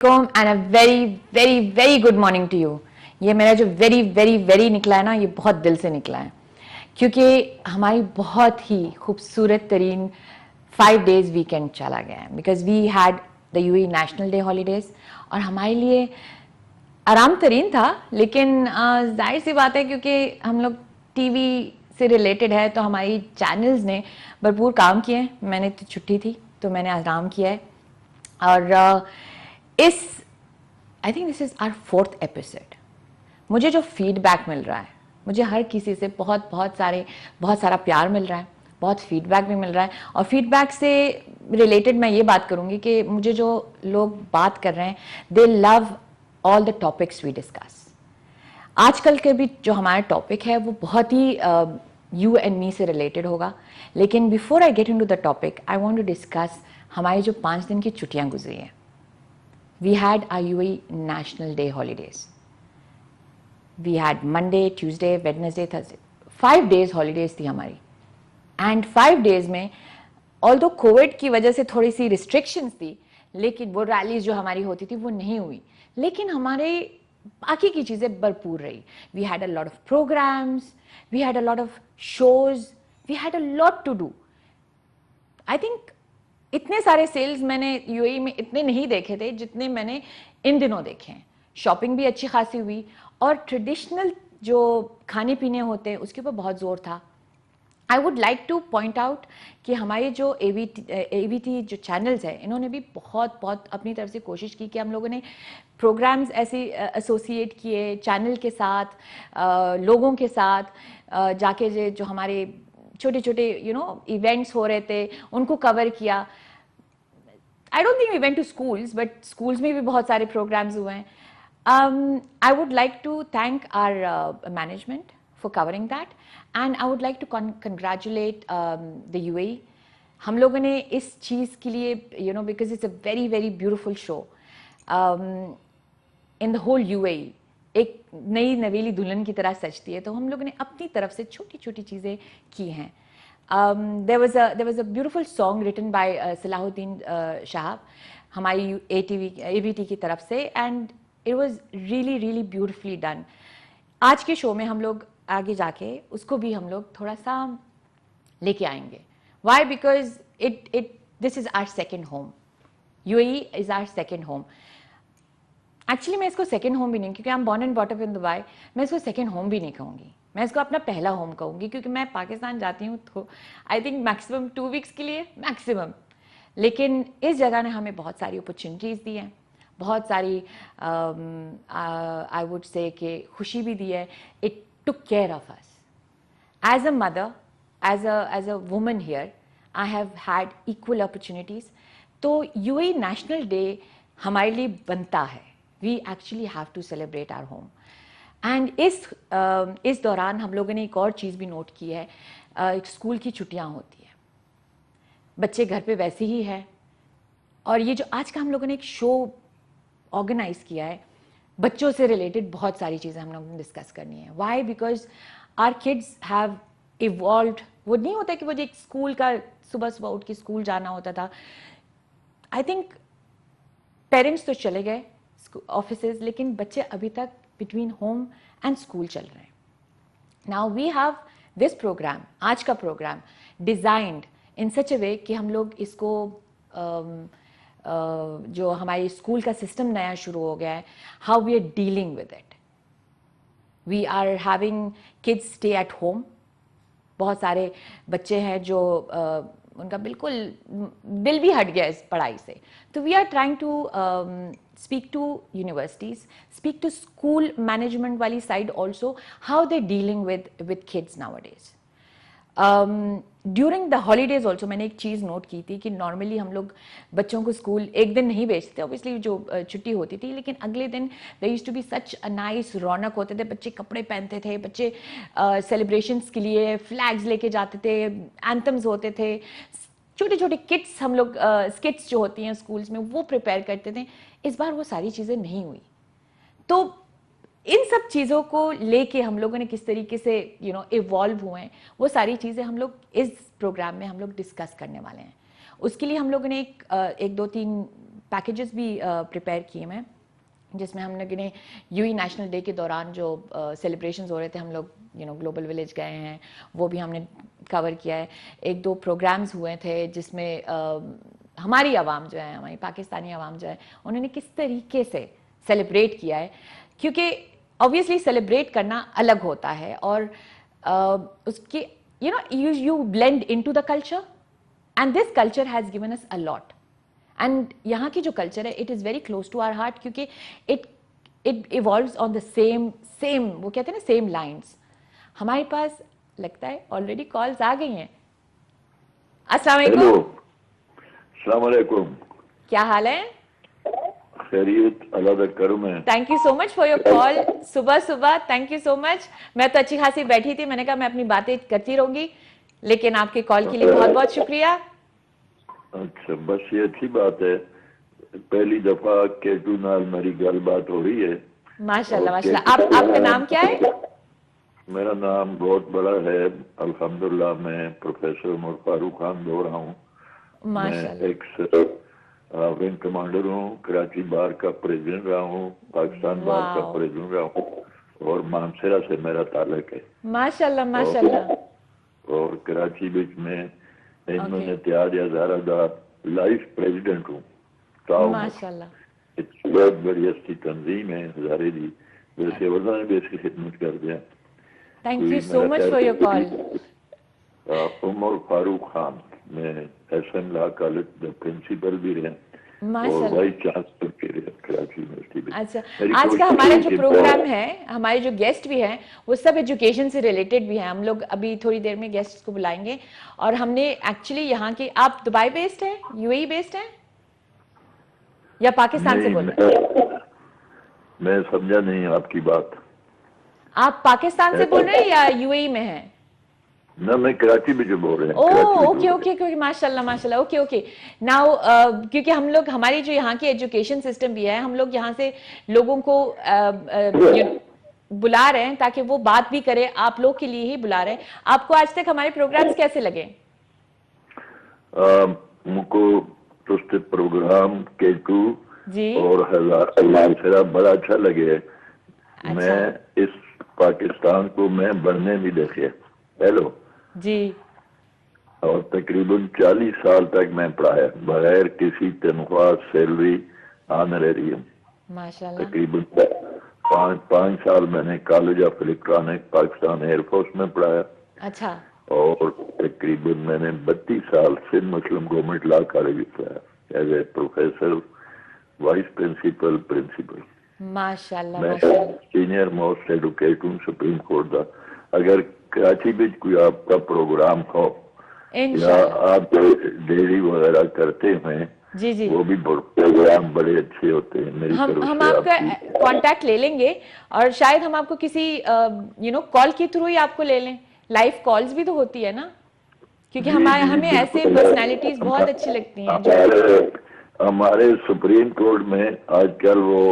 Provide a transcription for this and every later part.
And a very very very good morning to you. ये मेरा जो वेरी वेरी वेरी निकला है ना, ये बहुत दिल से निकला है, क्योंकि हमारी बहुत ही खूबसूरत तरीन 5 days वीकेंड चला गया है, because we had the UAE national day holidays. और हमारे लिए आराम तरीन था, लेकिन जाहिर सी बात है क्योंकि हम लोग टीवी से रिलेटेड है तो हमारी चैनल्स ने भरपूर काम किए। मैंने तो छुट्टी थी तो मैंने आराम किया है। और इस I think this is our 4th episode. मुझे जो फीडबैक मिल रहा है, मुझे हर किसी से बहुत सारा प्यार मिल रहा है, बहुत फीडबैक भी मिल रहा है। और फीडबैक से रिलेटेड मैं ये बात करूँगी कि मुझे जो लोग बात कर रहे हैं, they love all the topics we discuss. आजकल के भी जो हमारा टॉपिक है वो बहुत ही यू एंड मी से रिलेटेड होगा। लेकिन before I get into the topic, I want to discuss हमारी जो 5 दिन की छुट्टियां गुजरी हैं। We had our UAE national day holidays. We had Monday, Tuesday, Wednesday, Thursday, 5 days holidays थी हमारी। एंड 5 days में ऑल्दो कोविड की वजह से थोड़ी सी रिस्ट्रिक्शंस थी, लेकिन वो रैलीज जो हमारी होती थी वो नहीं हुई, लेकिन हमारे बाकी की चीज़ें भरपूर रही। We had a lot of programmes, we had a lot of shows, we had a lot to do. I think इतने सारे सेल्स मैंने यूएई में इतने नहीं देखे थे जितने मैंने इन दिनों देखे हैं। शॉपिंग भी अच्छी खासी हुई, और ट्रेडिशनल जो खाने पीने होते हैं उसके ऊपर बहुत जोर था। आई would like two point out कि हमारे जो एवीटी जो चैनल्स हैं, इन्होंने भी बहुत बहुत अपनी तरफ से कोशिश की कि हम लोगों ने प्रोग्राम्स ऐसे एसोसिएट किए चैनल के साथ, लोगों के साथ, जाके जो हमारे छोटे छोटे इवेंट्स हो रहे थे उनको कवर किया। I don't think we went to schools, but schools में भी बहुत सारे प्रोग्राम्स हुए हैं। I would like to thank our management for covering that, and I would like to congratulate the UAE. हम लोगों ने इस चीज़ के लिए because it's a very very beautiful show in the whole UAE, एक नई नवेली दुल्हन की तरह सजती है, तो हम लोगों ने अपनी तरफ से छोटी छोटी चीज़ें की हैं। There was a beautiful song written by Salahuddin Shahab, हमारी AVT की तरफ से, and it was really really beautifully done. आज के शो में हम लोग आगे जाके उसको भी हम लोग थोड़ा सा लेके आएंगे। Why? Because this is our second home. UAE is our second home. Actually मैं इसको सेकेंड होम भी नहीं, क्योंकि I am born and brought up in Dubai, मैं इसको सेकेंड होम भी नहीं कहूँगी, मैं इसको अपना पहला होम कहूँगी, क्योंकि मैं पाकिस्तान जाती हूँ तो आई थिंक मैक्सिमम 2 weeks के लिए मैक्सिमम। लेकिन इस जगह ने हमें बहुत सारी अपॉर्चुनिटीज़ दी हैं, बहुत सारी आई वुड से कि खुशी भी दी है। It took care of us as a mother, as a woman here. I have had equal opportunities. तो यूएई नेशनल डे हमारे लिए बनता है, we actually have to celebrate our home. And इस दौरान हम लोगों ने एक और चीज़ भी नोट की है, स्कूल की छुट्टियां होती हैं, बच्चे घर पे वैसे ही हैं, और ये जो आज का हम लोगों ने एक शो ऑर्गेनाइज किया है, बच्चों से रिलेटेड बहुत सारी चीज़ें हम लोगों ने डिस्कस करनी है। Why? Because our kids have evolved. वो नहीं होता कि वो जो एक स्कूल का सुबह सुबह उठ के स्कूल जाना होता था। आई थिंक पेरेंट्स तो चले गए ऑफिसेज, लेकिन बच्चे अभी तक बिटवीन होम एंड स्कूल चल रहे हैं। Now we have this programme, आज का प्रोग्राम डिज़ाइंड इन सच ए वे कि हम लोग इसको जो हमारे स्कूल का सिस्टम नया शुरू हो गया है, how we are dealing with it. We are having kids stay at home. बहुत सारे बच्चे हैं जो उनका बिल्कुल दिल भी हट गया इस पढ़ाई से। तो we are trying to speak to universities, speak to school management वाली side also, how they dealing with kids nowadays. During the holidays also मैंने एक चीज़ नोट की थी कि नॉर्मली हम लोग बच्चों को स्कूल एक दिन नहीं भेजते, ऑब्वियसली जो छुट्टी होती थी, लेकिन अगले दिन there used to be such a nice, रौनक होते थे, बच्चे कपड़े पहनते थे, बच्चे सेलिब्रेशंस के लिए फ्लैग्स लेके जाते थे, एंथम्स होते थे, छोटे छोटे किट्स हम लोग स्किट्स जो होती हैं स्कूल्स में वो प्रिपेयर करते थे। इस बार वो सारी चीज़ें नहीं हुई। तो इन सब चीज़ों को लेके हम लोगों ने किस तरीके से इवॉल्व हुए हैं, वो सारी चीज़ें हम लोग इस प्रोग्राम में हम लोग डिस्कस करने वाले हैं। उसके लिए हम लोगों ने एक 2-3 पैकेजेस भी प्रिपेयर किए मैं, जिसमें हम लोग ने यूई नेशनल डे के दौरान जो सेलिब्रेशंस हो रहे थे, हम लोग ग्लोबल विलेज गए हैं, वो भी हमने कवर किया है। 1-2 प्रोग्राम्स हुए थे जिसमें हमारी आवाम जो है, हमारी पाकिस्तानी आवाम जो है, उन्होंने किस तरीके से सेलिब्रेट किया है, क्योंकि ऑब्वियसली सेलिब्रेट करना अलग होता है और उसकी you blend into the culture, and this culture has given us a lot. And यहाँ की जो culture है, it is very close to our heart, क्योंकि it evolves on the same वो कहते हैं ना same lines. हमारे पास लगता है already calls आ गई हैं. अस्सलाम वालेकुम. अस्सलाम वालेकुम. क्या हाल है? खैरियत, अल्लाह का करम है. Thank you so much for your call. सुबह थैंक यू सो मच. मैं तो अच्छी खासी बैठी थी, मैंने कहा मैं अपनी बातें करती रहूंगी, लेकिन आपके कॉल के लिए बहुत बहुत शुक्रिया. अच्छा, बस ये अच्छी बात है, पहली दफा केटू नाल मेरी गलबात हो रही है. माशाल्लाह माशाल्लाह. आपका नाम क्या है? मेरा नाम बहुत बड़ा है, अल्हम्दुलिल्लाह. मैं प्रोफेसर उमर फारूक खान बोल रहा हूँ. मैं एक विंग कमांडर हूँ, कराची बार का प्रेसिडेंट रहा हूँ, पाकिस्तान बार का प्रेसिडेंट रहा हूँ, और मानसरा से मेरा ताल्लुक है. माशाल्लाह माशाल्लाह. और कराची बीच में इन्होंने त्याज हजारा दा लाइफ प्रेसिडेंट हूँ. माशाल्लाह. बहुत बड़ी अच्छी तंजीम है हजारे दी, वैसे वजह भी इसकी खिदमत कर दिया. Thank you so much for your call. Umar Farooq Khan, मैं एसएन लॉ कॉलेज में प्रिंसिपल भी रहे और वाइस चांसलर भी रहे कराची यूनिवर्सिटी में. अच्छा, आज का हमारा जो प्रोग्राम है, हमारे जो गेस्ट भी हैं वो सब एजुकेशन से रिलेटेड भी हैं. हम लोग अभी थोड़ी देर में गेस्ट को बुलाएंगे, और हमने एक्चुअली यहाँ के, आप दुबई बेस्ड हैं, यूएई बेस्ड हैं, या पाकिस्तान से बोल रहे हैं? मैं समझा नहीं आपकी बात. आप पाकिस्तान से बोल रहे हैं या यूएई में हैं? ना, मैं कराची में जो बोल रहे हैं. Okay okay okay. माशाल्लाह माशाल्लाह. Okay okay. नाउ क्योंकि हम लोग, हमारी जो यहाँ की एजुकेशन सिस्टम भी है, हम लोग यहाँ से लोगों को बुला रहे हैं ताकि वो बात भी करें, आप लोग के लिए ही बुला रहे हैं. आपको आज तक हमारे प्रोग्राम्स कैसे लगे? मुझको तो प्रोग्राम केटू जी और हजार बड़ा अच्छा लगे. अच्छा. मैं इस पाकिस्तान को मैं बढ़ने भी देखे. हेलो जी. और तकरीबन 40 साल तक मैं पढ़ाया बगैर किसी तनख्वाह सैलरी ऑनरेरी हूँ. माशाल्लाह. तकरीबन 5 साल मैंने college of electronic Pakistan air force में पढ़ाया. अच्छा. और तकरीबन मैंने 32 साल Sindh Muslim government law college में पढ़ाया as a professor, vice principal, principal. माशाल्लाह मैं माशाल्लाह. सीनियर मोस्ट एडवोकेट हूँ सुप्रीम कोर्ट का. अगर कराची में कोई आपका प्रोग्राम हो या आप डेयरी वगैरह करते हैं, जी जी, वो भी प्रोग्राम बड़े अच्छे होते हैं. मेरी हम आपका कांटेक्ट ले लेंगे, और शायद हम आपको किसी कॉल के थ्रू ही आपको ले लें. लाइव कॉल्स भी तो होती है ना, क्योंकि हमें ऐसे पर्सनालिटीज बहुत अच्छी लगती हैं जो हमारे सुप्रीम कोर्ट में आजकल वो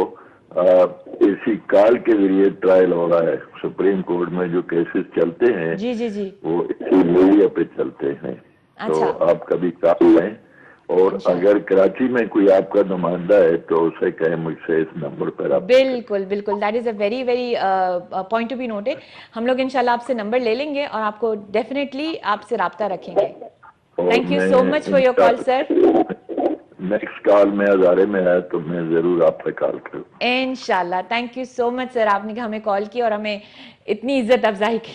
इसी कॉल के जरिए ट्रायल हो रहा है. सुप्रीम कोर्ट में जो केसेस चलते हैं जी जी जी, वो इसी मीडिया पे चलते हैं. अच्छा. तो आप कभी कॉल लें, और अगर कराची में कोई आपका नुमाइंदा है तो उसे कहें मुझसे इस नंबर पर आप. बिल्कुल बिल्कुल. That is a very very point to be noted. हम लोग इंशाल्लाह आपसे नंबर ले लेंगे और आपको डेफिनेटली आपसे राब्ता रखेंगे. Thank you so much for your call sir. Next call में हजारे में है तो मैं जरूर आपसे कॉल करूँ इंशाल्लाह. Thank you so much sir, आपने हमें कॉल की और हमें इतनी इज्जत अफजाई की.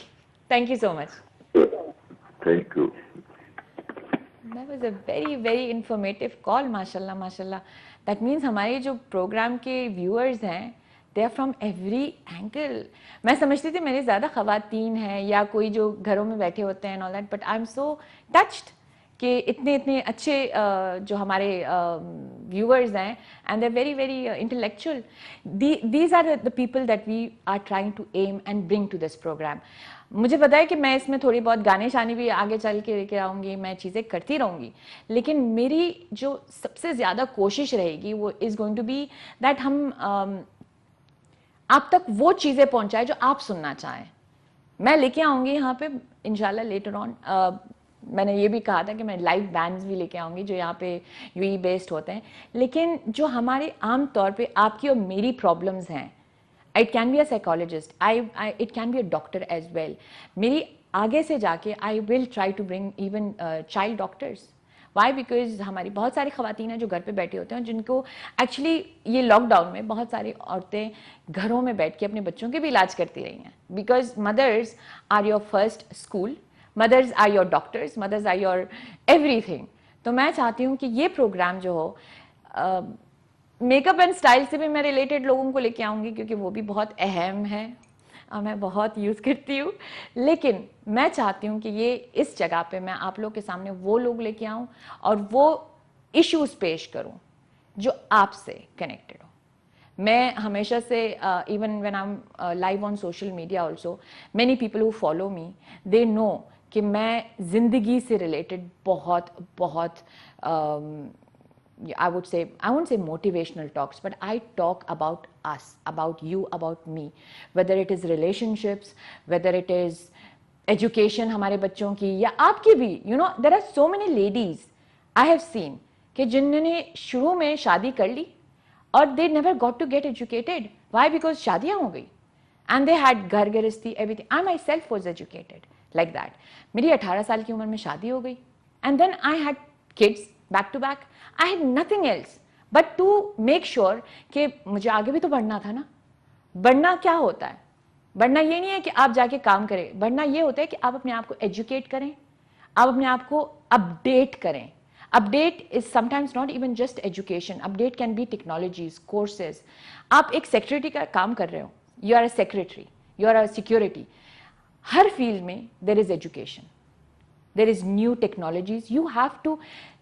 Thank you so much. Thank you. That was a very very informative call. माशाल्लाह माशाल्लाह. That means हमारे जो प्रोग्राम के व्यूअर्स हैं, they are from every angle. मैं समझती थी मेरे ज़्यादा ख़वातीन हैं या कोई जो घरों में बैठे होते हैं and all that, but I'm so touched कि इतने इतने अच्छे जो हमारे व्यूअर्स हैं, and they're very very intellectual. These are the people that we are trying to aim and bring to this program. मुझे पता है कि मैं इसमें थोड़ी बहुत गाने शाने भी आगे चल के लेके आऊँगी, मैं चीज़ें करती रहूँगी, लेकिन मेरी जो सबसे ज़्यादा कोशिश रहेगी वो is going to be that हम आप तक वो चीज़ें पहुँचाएं जो आप सुनना चाहें. मैं लेके आऊँगी यहाँ पे इंशाल्लाह लेटर ऑन میں نے یہ بھی کہا تھا کہ میں لائف بینڈز بھی لے کے آؤں گی جو یہاں پہ UAE بیسڈ ہوتے ہیں. لیکن جو ہمارے عام طور پہ آپ کی اور میری پرابلمز ہیں, it can be a psychologist, it can be a doctor as well. میری آگے سے جا کے I will try to bring even child doctors. Why? Because ہماری بہت ساری خواتین ہیں جو گھر پہ بیٹھے ہوتے ہیں جن کو ایکچولی یہ لاک ڈاؤن میں بہت ساری عورتیں گھروں میں بیٹھ کے اپنے بچوں کے بھی علاج کرتی رہی ہیں. Because mothers are your first school, mothers are your doctors, mothers are your everything. تو میں چاہتی ہوں کہ یہ پروگرام جو ہو, میک اپ اینڈ اسٹائل سے بھی میں ریلیٹڈ لوگوں کو لے کے آؤں گی کیونکہ وہ بھی بہت اہم ہے اور میں بہت یوز کرتی ہوں. لیکن میں چاہتی ہوں کہ یہ اس جگہ پہ میں آپ لوگ کے سامنے وہ لوگ لے کے آؤں اور وہ ایشوز پیش کروں جو آپ سے کنیکٹڈ ہو. میں ہمیشہ سے even when I am live on social media also, many people who follow me, they know کہ میں زندگی سے ریلیٹڈ بہت بہت I would say, I won't say motivational talks, but I talk about us, about you, about me, whether it is relationships, whether it is education ہمارے بچوں کی یا آپ کی بھی. You know, there are so many ladies I have seen کہ جنہوں نے شروع میں شادی کر لی اور they never got to get educated. Why? Because شادیاں ہو گئی and they had گھر گرہستی everything. I myself was educated like that. میری 18 سال کی عمر میں شادی ہو گئی and then I had kids back to back. I had nothing else but to make sure کہ مجھے آگے بھی تو بڑھنا تھا نا. بڑھنا کیا ہوتا ہے؟ بڑھنا یہ نہیں ہے کہ آپ جا کے کام کریں, بڑھنا یہ ہوتا ہے کہ آپ اپنے آپ کو ایجوکیٹ کریں, آپ اپنے آپ کو اپڈیٹ کریں. Update is sometimes not even just education, update can be technologies, courses. آپ ایک سیکریٹری کا کام کر رہے ہو, you are a secretary, you are a security. ہر فیلڈ میں there is education, there is new technologies. You have to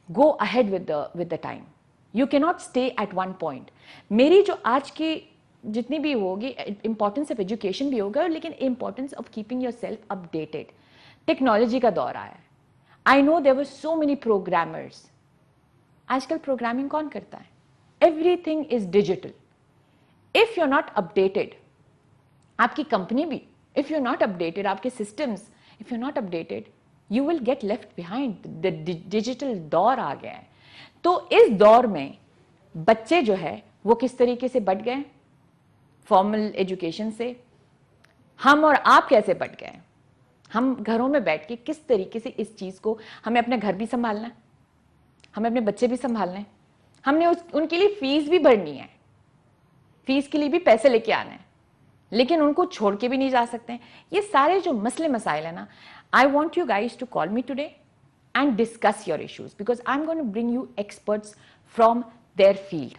go ahead with the time. You cannot stay at one point. میری جو آج کی جتنی بھی ہوگی امپورٹنس آف ایجوکیشن بھی ہوگا, لیکن importance of keeping yourself updated. Technology کا دور آیا ہے. I know there were so many programmers. آج کل پروگرامنگ کون کرتا ہے؟ Everything is digital. If you are not updated, آپ کی کمپنی بھی if you are not updated, آپ کے systems if you are not updated, you will get left behind. The digital دور آ گیا ہے. تو اس دور میں بچے جو ہے وہ کس طریقے سے بٹ گئے فارمل ایجوکیشن سے, ہم اور آپ کیسے بٹ گئے. ہم گھروں میں بیٹھ کے کس طریقے سے اس چیز کو, ہمیں اپنے گھر بھی سنبھالنا ہے, ہمیں اپنے بچے بھی سنبھالنا ہے, ہم نے ان کے لیے فیس بھی بھرنی ہے, فیس کے لیے بھی پیسے لے کے آنا ہے, لیکن ان کو چھوڑ کے بھی نہیں جا سکتے. یہ سارے جو مسئلے مسائل ہیں نا, I want you guys to call me today and discuss your issues because I'm going to bring you experts from their field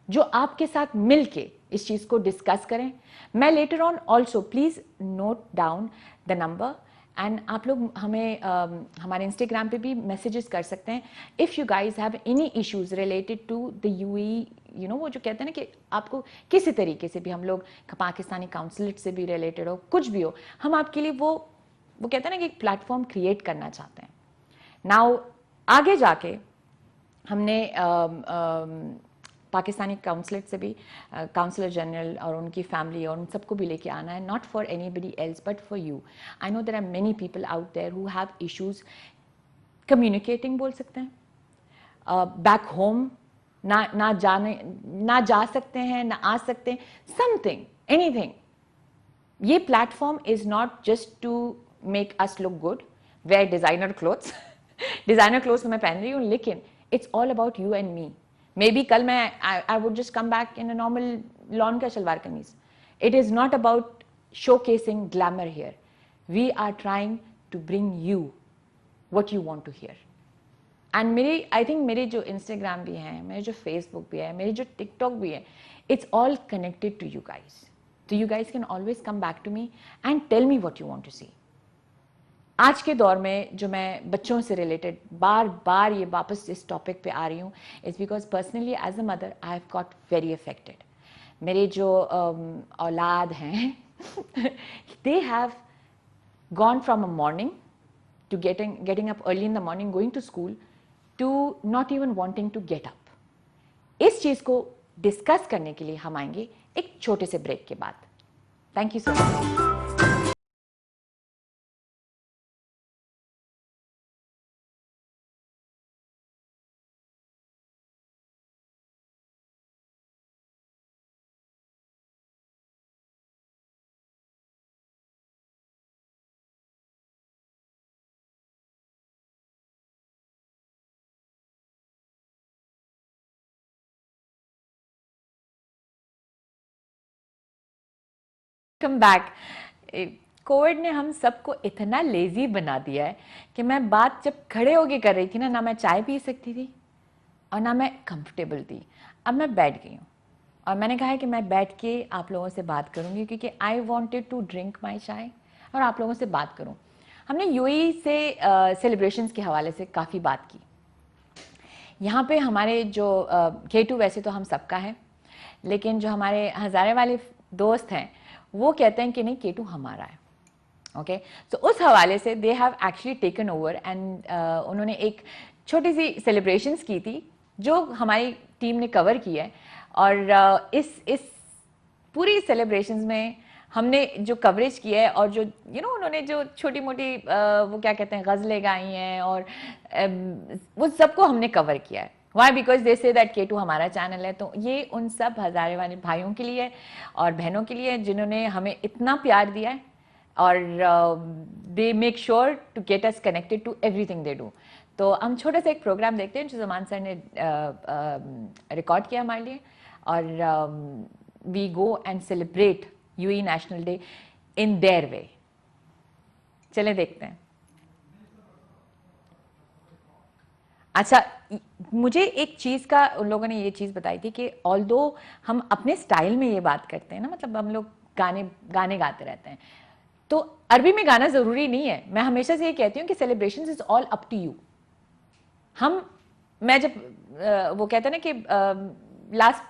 جو آپ کے ساتھ مل کے اس چیز کو ڈسکس کریں. میں later on also please note down the number and آپ لوگ ہمیں ہمارے انسٹاگرام پہ بھی میسیجز کر سکتے ہیں. If you guys have any issues related to the UAE, you know وہ جو کہتے ہیں نا کہ آپ کو کسی طریقے سے بھی, ہم لوگ پاکستانی کاؤنسلیٹ سے بھی ریلیٹڈ ہو, کچھ بھی ہو, ہم آپ کے لیے وہ کہتے ہیں نا کہ ایک پلیٹ فارم کریٹ کرنا چاہتے ہیں. ناؤ آگے جا کے ہم نے پاکستانی کاؤنسلیٹ سے بھی کاؤنسلر جنرل اور ان کی فیملی اور ان سب کو بھی لے کے آنا ہے, not for anybody else but for you. I know there are many people out there who have issues communicating, بول سکتے ہیں, بیک ہوم نہ جا سکتے ہیں, نہ آ سکتے ہیں, سم تھنگ اینی تھنگ. یہ platform is not just to make us look good, wear designer clothes, designer clothes میں پہن رہی ہوں, لیکن it's all about you and me. Maybe کل میں I would just come back in a normal lawn کا shalwar kameez. It is not about showcasing glamour here. We are trying to bring you what you want to hair. And I think میرے جو Instagram بھی ہیں, میرے جو face بک بھی ہے, میری جو ٹک ٹاک بھی ہے, it's all connected to you guys. So you guys can always come back to me and tell me what you want to see. آج کے دور میں جو میں بچوں سے ریلیٹڈ بار بار یہ واپس اس ٹاپک پہ آ رہی ہوں, is because personally as a mother I have got very affected. میرے جو اولاد ہیں they have gone from a morning to getting up early in the morning, going to school, to not even wanting to get up. اس چیز کو discuss کرنے کے لیے ہم آئیں گے ایک چھوٹے سے بریک کے بعد. Thank you so much. Come back. Covid ने हम सबको इतना लेजी बना दिया है कि मैं बात जब खड़े होके कर रही थी ना मैं चाय पी सकती थी और ना मैं कंफर्टेबल थी। अब मैं बैठ गई हूँ और मैंने कहा है कि मैं बैठ के आप लोगों से बात करूँगी क्योंकि आई वॉन्टेड टू ड्रिंक माई चाय और आप लोगों से बात करूँ। हमने यूएई से सेलिब्रेशंस के हवाले से काफ़ी बात की। यहाँ पे हमारे जो K2 वैसे तो हम सबका है, लेकिन जो हमारे हज़ारे वाले दोस्त हैं वो कहते हैं कि नहीं K2 हमारा है। ओके, तो उस हवाले से they have actually taken over and उन्होंने एक छोटी सी सेलिब्रेशंस की थी जो हमारी टीम ने कवर किया है। और इस पूरी सेलिब्रेशंस में हमने जो कवरेज किया है और जो उन्होंने जो छोटी मोटी वो क्या कहते हैं गज़लें गाई हैं और वो सबको हमने कवर किया है। Why? Because they say that K2 हमारा चैनल है। तो ये उन सब हज़ारे वाले भाइयों के लिए और बहनों के लिए जिन्होंने हमें इतना प्यार दिया है और they make sure to get us connected to everything they do. तो हम छोटा सा एक प्रोग्राम देखते हैं जो ज़मान सर ने रिकॉर्ड किया हमारे लिए और we go and celebrate UAE national day in their way. चलें देखते हैं। अच्छा, मुझे एक चीज़ का उन लोगों ने ये चीज़ बताई थी कि ऑल्दो हम अपने स्टाइल में ये बात करते हैं ना, मतलब हम लोग गाने गाते रहते हैं, तो अरबी में गाना ज़रूरी नहीं है। मैं हमेशा से ये कहती हूँ कि celebrations is all up to you. मैं जब वो कहते हैं ना कि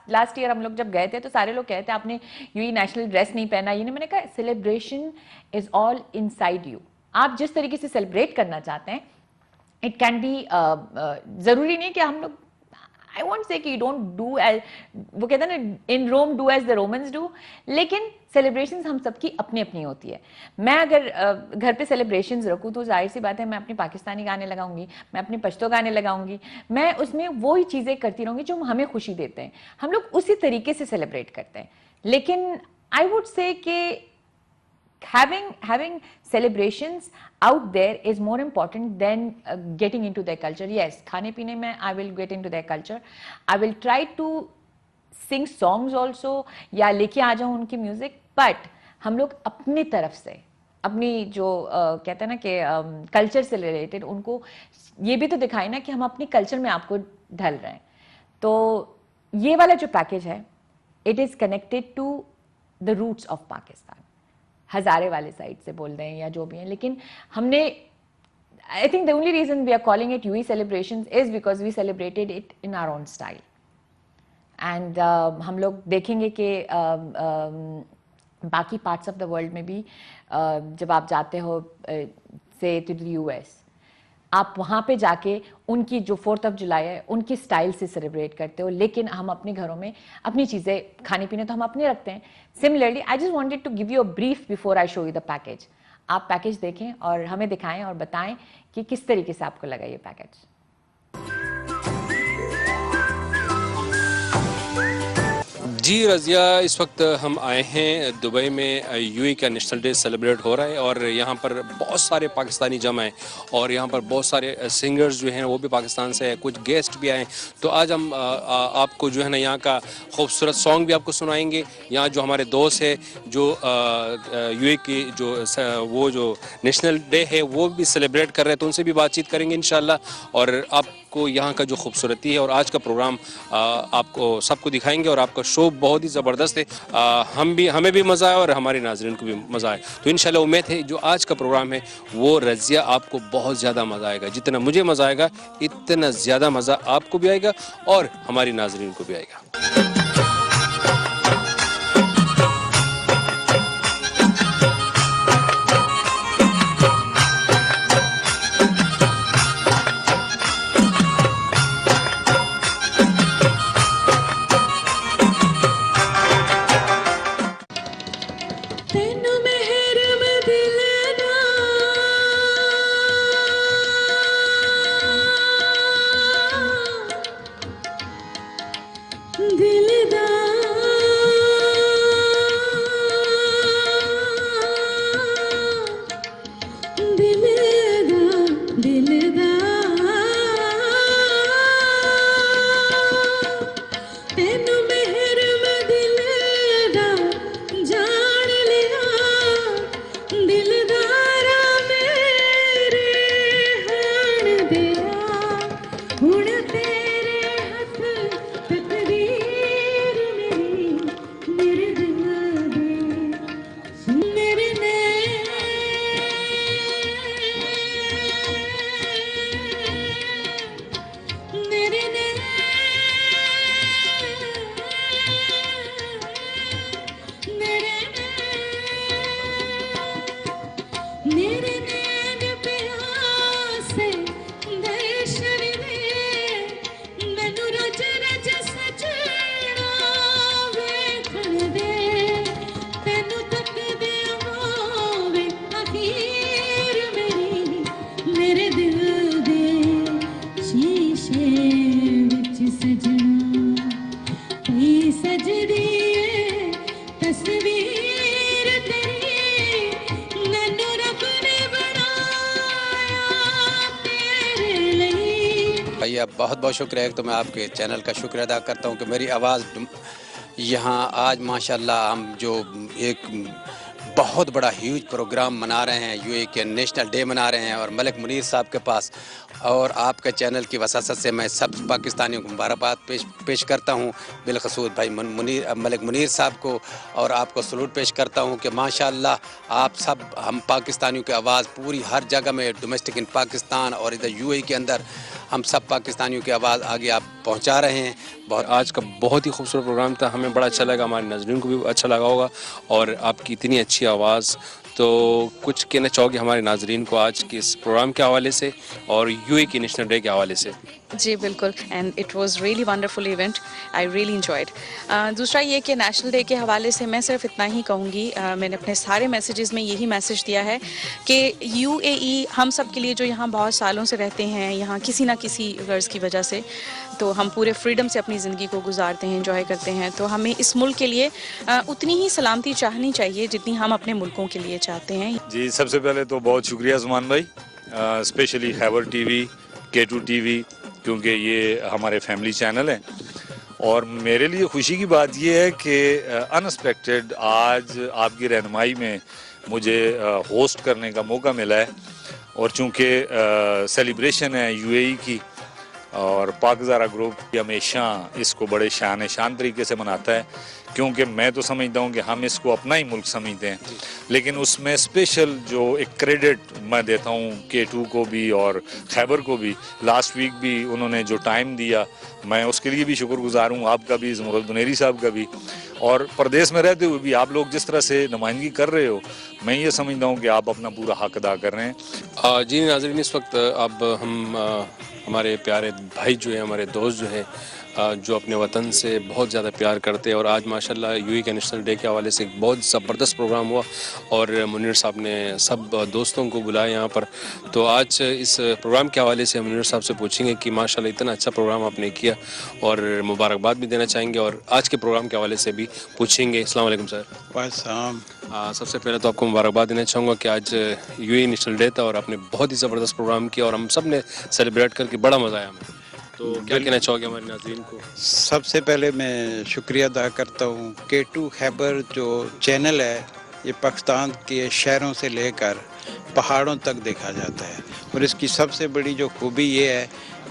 लास्ट ईयर हम लोग जब गए थे तो सारे लोग कहते हैं आपने यूएई नेशनल ड्रेस नहीं पहना, ये नहीं। मैंने कहा celebration is all inside you. आप जिस तरीके से सेलिब्रेट करना चाहते हैं इट कैन बी, ज़रूरी नहीं कि हम लोग, आई वॉन्ट से कि डोंट डू एज, वो कहते हैं ना in Rome do as the Romans do, लेकिन सेलिब्रेशंस हम सबकी अपनी अपनी होती है। मैं अगर घर पे सेलिब्रेशंस रखूँ तो जाहिर सी बात है मैं अपने पाकिस्तानी गाने लगाऊंगी, मैं अपने पश्तो गाने लगाऊंगी, मैं उसमें वही चीज़ें करती रहूँगी जो हमें खुशी देते हैं। हम लोग उसी तरीके से सेलिब्रेट करते हैं। लेकिन आई वुड से कि having celebrations out there is more important than getting into their culture. Yes, खाने पीने में I will get into their culture. I will try to sing songs also या लेके आ जाऊँ उनकी म्यूजिक, बट हम लोग अपनी तरफ से अपनी जो कहते हैं ना कि कल्चर से रिलेटेड उनको ये भी तो दिखाए ना कि हम अपनी कल्चर में आपको ढल रहे हैं। तो ये वाला जो पैकेज है it is connected to the roots of Pakistan, हज़ारे वाले साइड से बोल रहे हैं या जो भी हैं। लेकिन हमने, I think the only reason we are calling it UAE celebrations is because we celebrated it in our own style. And हम लोग देखेंगे कि बाकी पार्ट्स ऑफ द वर्ल्ड में भी जब आप जाते हो से टू द यूएस, आप वहाँ पे जाके उनकी जो 4th of July है उनकी स्टाइल से सेलिब्रेट करते हो, लेकिन हम अपने घरों में अपनी चीज़ें खाने पीने तो हम अपने रखते हैं। Similarly I just wanted to give you a brief before I show you the package. आप पैकेज देखें और हमें दिखाएं और बताएं कि किस तरीके से आपको लगा ये पैकेज। जी रज़िया, इस वक्त हम आए हैं दुबई में। यूएई का नेशनल डे सेलिब्रेट हो रहा है और यहाँ पर बहुत सारे पाकिस्तानी जमा हैं और यहाँ पर बहुत सारे सिंगर्स जो हैं वो भी पाकिस्तान से हैं, कुछ गेस्ट भी आए। तो आज हम आपको जो है ना यहाँ का खूबसूरत सॉन्ग भी आपको सुनाएंगे। यहाँ जो हमारे दोस्त है जो यूएई की जो नेशनल डे है वो भी सेलिब्रेट कर रहे हैं, तो उनसे भी बातचीत करेंगे इंशाल्लाह और आपको यहाँ का जो खूबसूरती है और आज का प्रोग्राम आपको सबको दिखाएंगे। और आपका शो बहुत ही ज़बरदस्त है, हमें भी मज़ा आया और हमारे नाज़रीन को भी मज़ा आया। तो इंशाल्लाह उम्मीद है जो आज का प्रोग्राम है वो रज़िया आपको बहुत ज़्यादा मज़ा आएगा। जितना मुझे मज़ा आएगा इतना ज़्यादा मज़ा आपको भी आएगा और हमारी नाज़रीन को भी आएगा। तेनू मेहर में दिल दा जान लिया सजदी तस्वीर तेरी मैनू रब ने बनाया तेरे लिए। भैया बहुत बहुत शुक्रिया। एक तो मैं आपके चैनल का शुक्र अदा करता हूँ कि मेरी आवाज़ यहाँ आज माशाल्लाह हम जो एक बहुत बड़ा ह्यूज प्रोग्राम मना रहे हैं, यूएई के नेशनल डे मना रहे हैं और मलिक मुनीर साहब के पास और आपके चैनल की वसासत से मैं सब पाकिस्तानियों को मुबारकबाद पेश करता हूँ, बिलखसूस भाई मलिक मुनीर साहब को, और आपको सलूट पेश करता हूँ कि माशाल्लाह आप सब हम पाकिस्तानियों की आवाज़ पूरी हर जगह में डोमेस्टिक इन पाकिस्तान और इधर यूएई के अंदर हम सब पाकिस्तानियों की आवाज़ आगे आप पहुँचा रहे हैं। बहुत आज का बहुत ही खूबसूरत प्रोग्राम था, हमें बड़ा अच्छा लगा, हमारे नाज़रीन को भी अच्छा लगा होगा। और आपकी इतनी अच्छी आवाज़, तो कुछ कहना चाहोगे हमारे नाज़रीन को आज के इस प्रोग्राम के हवाले से और यूएई के नेशनल डे के हवाले से? जी बिल्कुल, and it was really wonderful event, I really enjoyed. दूसरा ये कि नेशनल डे के हवाले से मैं सिर्फ इतना ही कहूँगी, मैंने अपने सारे मैसेजेस में यही मैसेज दिया है कि यूएई हम सब के लिए जो यहाँ बहुत सालों से रहते हैं, यहाँ किसी ना किसी गर्ज़ की वजह से, तो हम पूरे फ्रीडम से अपनी ज़िंदगी को गुजारते हैं, एंजॉय करते हैं, तो हमें इस मुल्क के लिए उतनी ही सलामती चाहनी चाहिए जितनी हम अपने मुल्कों के लिए चाहते हैं। जी सबसे पहले तो बहुत शुक्रिया ज़ुमान भाई, specially Khyber TV, K2 TV, क्योंकि ये हमारे फैमिली चैनल हैं। और मेरे लिए खुशी की बात ये है कि अनएक्सपेक्टेड आज आपकी रहनुमाई में मुझे होस्ट करने का मौका मिला है। और चूँकि सेलिब्रेशन है यूएई की और पाकज़ारा ग्रुप हमेशा इसको बड़े शान तरीके से मनाता है, क्योंकि मैं तो समझता हूँ कि हम इसको अपना ही मुल्क समझते हैं, लेकिन उसमें स्पेशल जो एक क्रेडिट मैं देता हूँ K2 को भी और खैबर को भी। लास्ट वीक भी उन्होंने जो टाइम दिया, मैं उसके लिए भी शुक्रगुजार हूँ, आपका भी, ज़मरुद बुनेरी साहब का भी। और प्रदेश में रहते हुए भी आप लोग जिस तरह से नुमाइंदगी कर रहे हो, मैं ये समझता हूँ कि आप अपना पूरा हक अदा कर रहे हैं। जी नाज़रीन, इस वक्त अब हम हमारे प्यारे भाई जो हैं, हमारे दोस्त जो हैं, जो अपने वतन से बहुत ज़्यादा प्यार करते हैं, और आज माशाल्लाह यूएई के नेशनल डे के हवाले से एक बहुत ज़बरदस्त प्रोग्राम हुआ और मुनीर साहब ने सब दोस्तों को बुलाया यहाँ पर। तो आज इस प्रोग्राम के हवाले से हम मुनीर साहब से पूछेंगे कि माशाल्लाह इतना अच्छा प्रोग्राम आपने किया, और मुबारकबाद भी देना चाहेंगे और आज के प्रोग्राम के हवाले से भी पूछेंगे। अस्सलाम वालेकुम सर। वालेकुम। सबसे पहले तो आपको मुबारकबाद देना चाहूँगा कि आज यूएई नेशनल डे था और आपने बहुत ही ज़बरदस्त प्रोग्राम किया और हम सब ने सेलिब्रेट करके बड़ा मज़ा आया हमें। तो क्या कहना चाहोगे हमारे नाज़रीन को? सबसे पहले मैं शुक्रिया अदा करता हूँ। K2 खैबर जो चैनल है, ये पाकिस्तान के शहरों से लेकर पहाड़ों तक देखा जाता है, और इसकी सबसे बड़ी जो खूबी ये है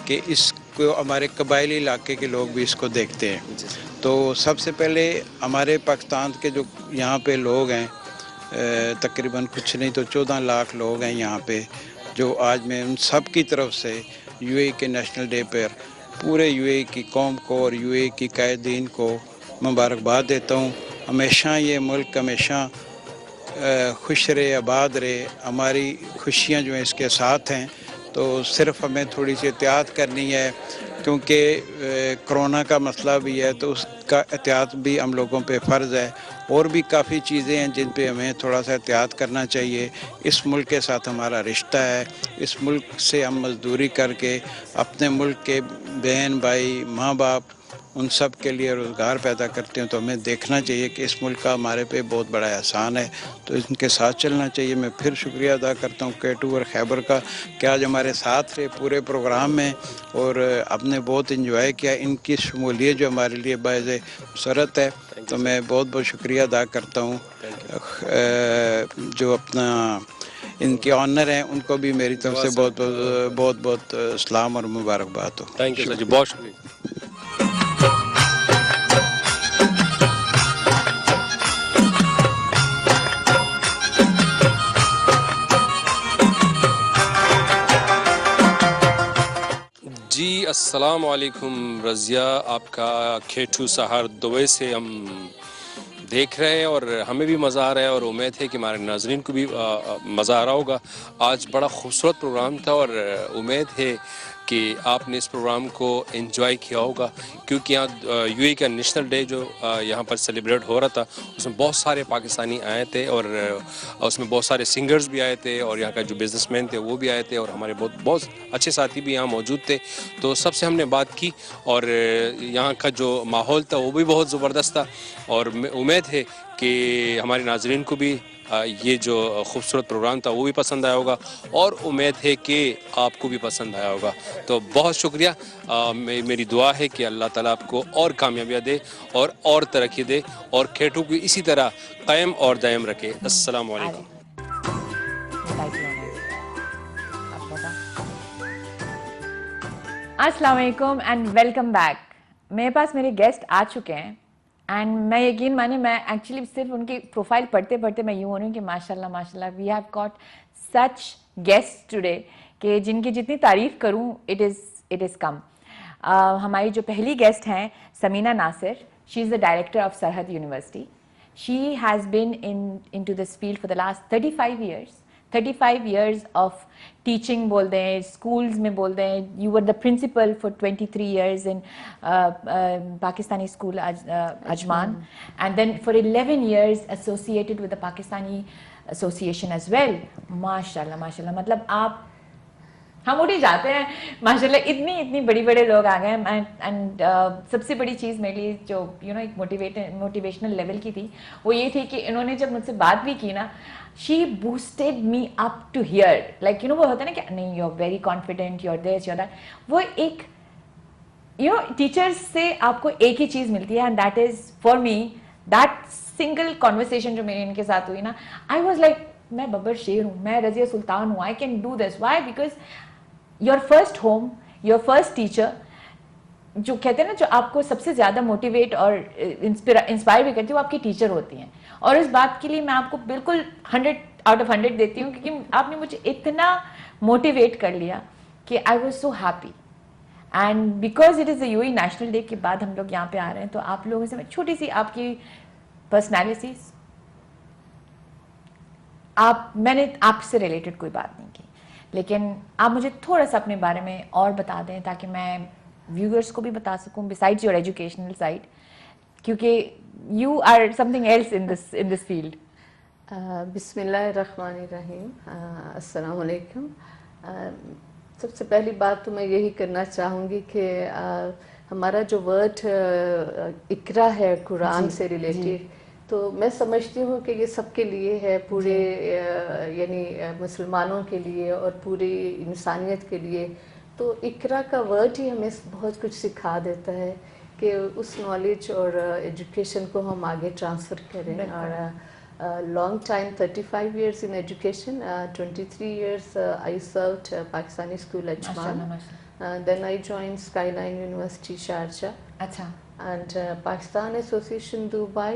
कि इसको हमारे कबायली इलाके के लोग भी इसको देखते हैं। तो सबसे पहले हमारे पाकिस्तान के जो यहाँ पे लोग हैं, तकरीबन कुछ नहीं तो 14 लाख लोग हैं यहाँ पे, जो आज मैं उन सब की तरफ से यूएई के नेशनल डे पर पूरे यूएई की कौम को और यूएई की कायदीन को मुबारकबाद देता हूँ। हमेशा ये मुल्क हमेशा खुश रहे, आबाद रहे, हमारी खुशियाँ जो हैं इसके साथ हैं। तो सिर्फ हमें थोड़ी सी एहतियात करनी है, क्योंकि कोरोना का मसला भी है, तो उसका एहतियात भी हम लोगों पे फ़र्ज़ है। और भी काफ़ी चीज़ें हैं जिन पे हमें थोड़ा सा एहतियात करना चाहिए। इस मुल्क के साथ हमारा रिश्ता है, इस मुल्क से हम मज़दूरी करके अपने मुल्क के बहन भाई माँ बाप उन सब के लिए रोज़गार पैदा करते हैं। तो हमें देखना चाहिए कि इस मुल्क का हमारे पे बहुत बड़ा एहसान है, तो इनके साथ चलना चाहिए। मैं फिर शुक्रिया अदा करता हूँ K2 और खैबर का कि आज हमारे साथ रहे पूरे प्रोग्राम में और आपने बहुत इंजॉय किया। इनकी शमूलियत जो हमारे लिए बायज़ मसरत है, तो मैं बहुत बहुत शुक्रिया अदा करता हूँ। जो अपना इनके ऑनर हैं उनको भी मेरी तरफ से बहुत बहुत सलाम और मुबारकबाद हो। थैंक यू सर जी, बहुत शुक्रिया। जी अस्सलाम वालेकुम रज़िया, आपका K2 शहर दुबई से हम देख रहे हैं और हमें भी मज़ा आ रहा है और उम्मीद है कि हमारे नाज़रीन को भी मज़ा आ रहा होगा। आज बड़ा खूबसूरत प्रोग्राम था और उम्मीद है کہ آپ نے اس پروگرام کو انجوائے کیا ہوگا، کیونکہ یہاں یو اے کا نیشنل ڈے جو یہاں پر سیلیبریٹ ہو رہا تھا اس میں بہت سارے پاکستانی آئے تھے، اور اس میں بہت سارے سنگرز بھی آئے تھے، اور یہاں کا جو بزنس مین تھے وہ بھی آئے تھے، اور ہمارے بہت اچھے ساتھی بھی یہاں موجود تھے. تو سب سے ہم نے بات کی، اور یہاں کا جو ماحول تھا وہ بھی بہت زبردست تھا، اور امید ہے کہ ہمارے ناظرین کو بھی یہ جو خوبصورت پروگرام تھا وہ بھی پسند آیا ہوگا، اور امید ہے کہ آپ کو بھی پسند آیا ہوگا. تو بہت شکریہ. میری دعا ہے کہ اللہ تعالیٰ آپ کو اور کامیابیاں دے اور ترقی دے، اور کھیٹو کو اسی طرح قائم اور دائم رکھے. السلام علیکم. السلام علیکم اینڈ ویلکم بیک. میرے پاس میرے گیسٹ آ چکے ہیں، اینڈ میں یقین مانے میں ایکچولی صرف ان کی پروفائل پڑھتے پڑھتے میں یوں ہو رہی ہوں کہ ماشاء اللہ we have got such guest today کہ جن کی جتنی تعریف کروں اٹ از کم. ہماری جو پہلی گیسٹ ہیں Samina Nasir, she is the director of Sarhad university. She has been into this field for the last 35 years of teaching بول دیں، اسکولز میں بول دیں. You were the principal for 23 years in Pakistani school Ajman, and then for 11 years associated with the Pakistani Association as well. ماشاء اللہ مطلب آپ ہم اٹھ ہی جاتے ہیں ماشاء اللہ. اتنی بڑے لوگ آ گئے. اینڈ سب سے بڑی چیز میرے لیے جو ایک موٹیویشنل لیول کی تھی وہ یہ تھی کہ انہوں نے جب مجھ سے بات بھی کی نا، she boosted me up to here, like وہ ہوتا ہے نا کہ نہیں، you are very confident, you are this you are that. وہ ایک ٹیچرس سے آپ کو ایک ہی چیز ملتی ہے، and that is for me that single conversation جو میری ان کے ساتھ ہوئی نا، آئی واز لائک میں ببر شیر ہوں، میں رضیہ سلطان ہوں، I can do this. Why? Because your first home, your first teacher, جو کہتے ہیں نا جو آپ کو سب سے زیادہ موٹیویٹ اور انسپائر بھی کرتی ہے وہ آپ کی ٹیچر ہوتی ہیں. اور اس بات کے لیے میں آپ کو بالکل 100/100 دیتی ہوں، کیونکہ آپ نے مجھے اتنا موٹیویٹ کر لیا کہ I was so happy. And because it is a you a national day کے بعد ہم لوگ یہاں پہ آ رہے ہیں، تو آپ لوگوں سے میں چھوٹی سی آپ کی پرسنالٹیز، میں نے آپ سے ریلیٹڈ کوئی بات نہیں کی، لیکن آپ مجھے تھوڑا سا اپنے بارے میں اور بتا دیں تاکہ میں ویورس کو بھی بتا سکوں بسائڈز یور ایجوکیشنل سائڈ، کیونکہ you are something else in this field. بسم اللہ الرحمن الرحیم. السلام علیکم. سب سے پہلی بات تو میں یہی کرنا چاہوں گی کہ ہمارا جو ورڈ اقرا ہے قرآن سے ریلیٹڈ، تو میں سمجھتی ہوں کہ یہ سب کے لیے ہے، پورے یعنی مسلمانوں کے لیے اور پوری انسانیت کے لیے. تو اقرا کا ورڈ ہی ہمیں بہت کچھ سکھا دیتا ہے کہ اس نالج اور ایجوکیشن کو ہم آگے ٹرانسفر کریں. اور long time 35 years in education, 23 years I served Pakistani school Ajman. Then I joined Skyline University Sharjah. اچھا. And Pakistan Association Dubai,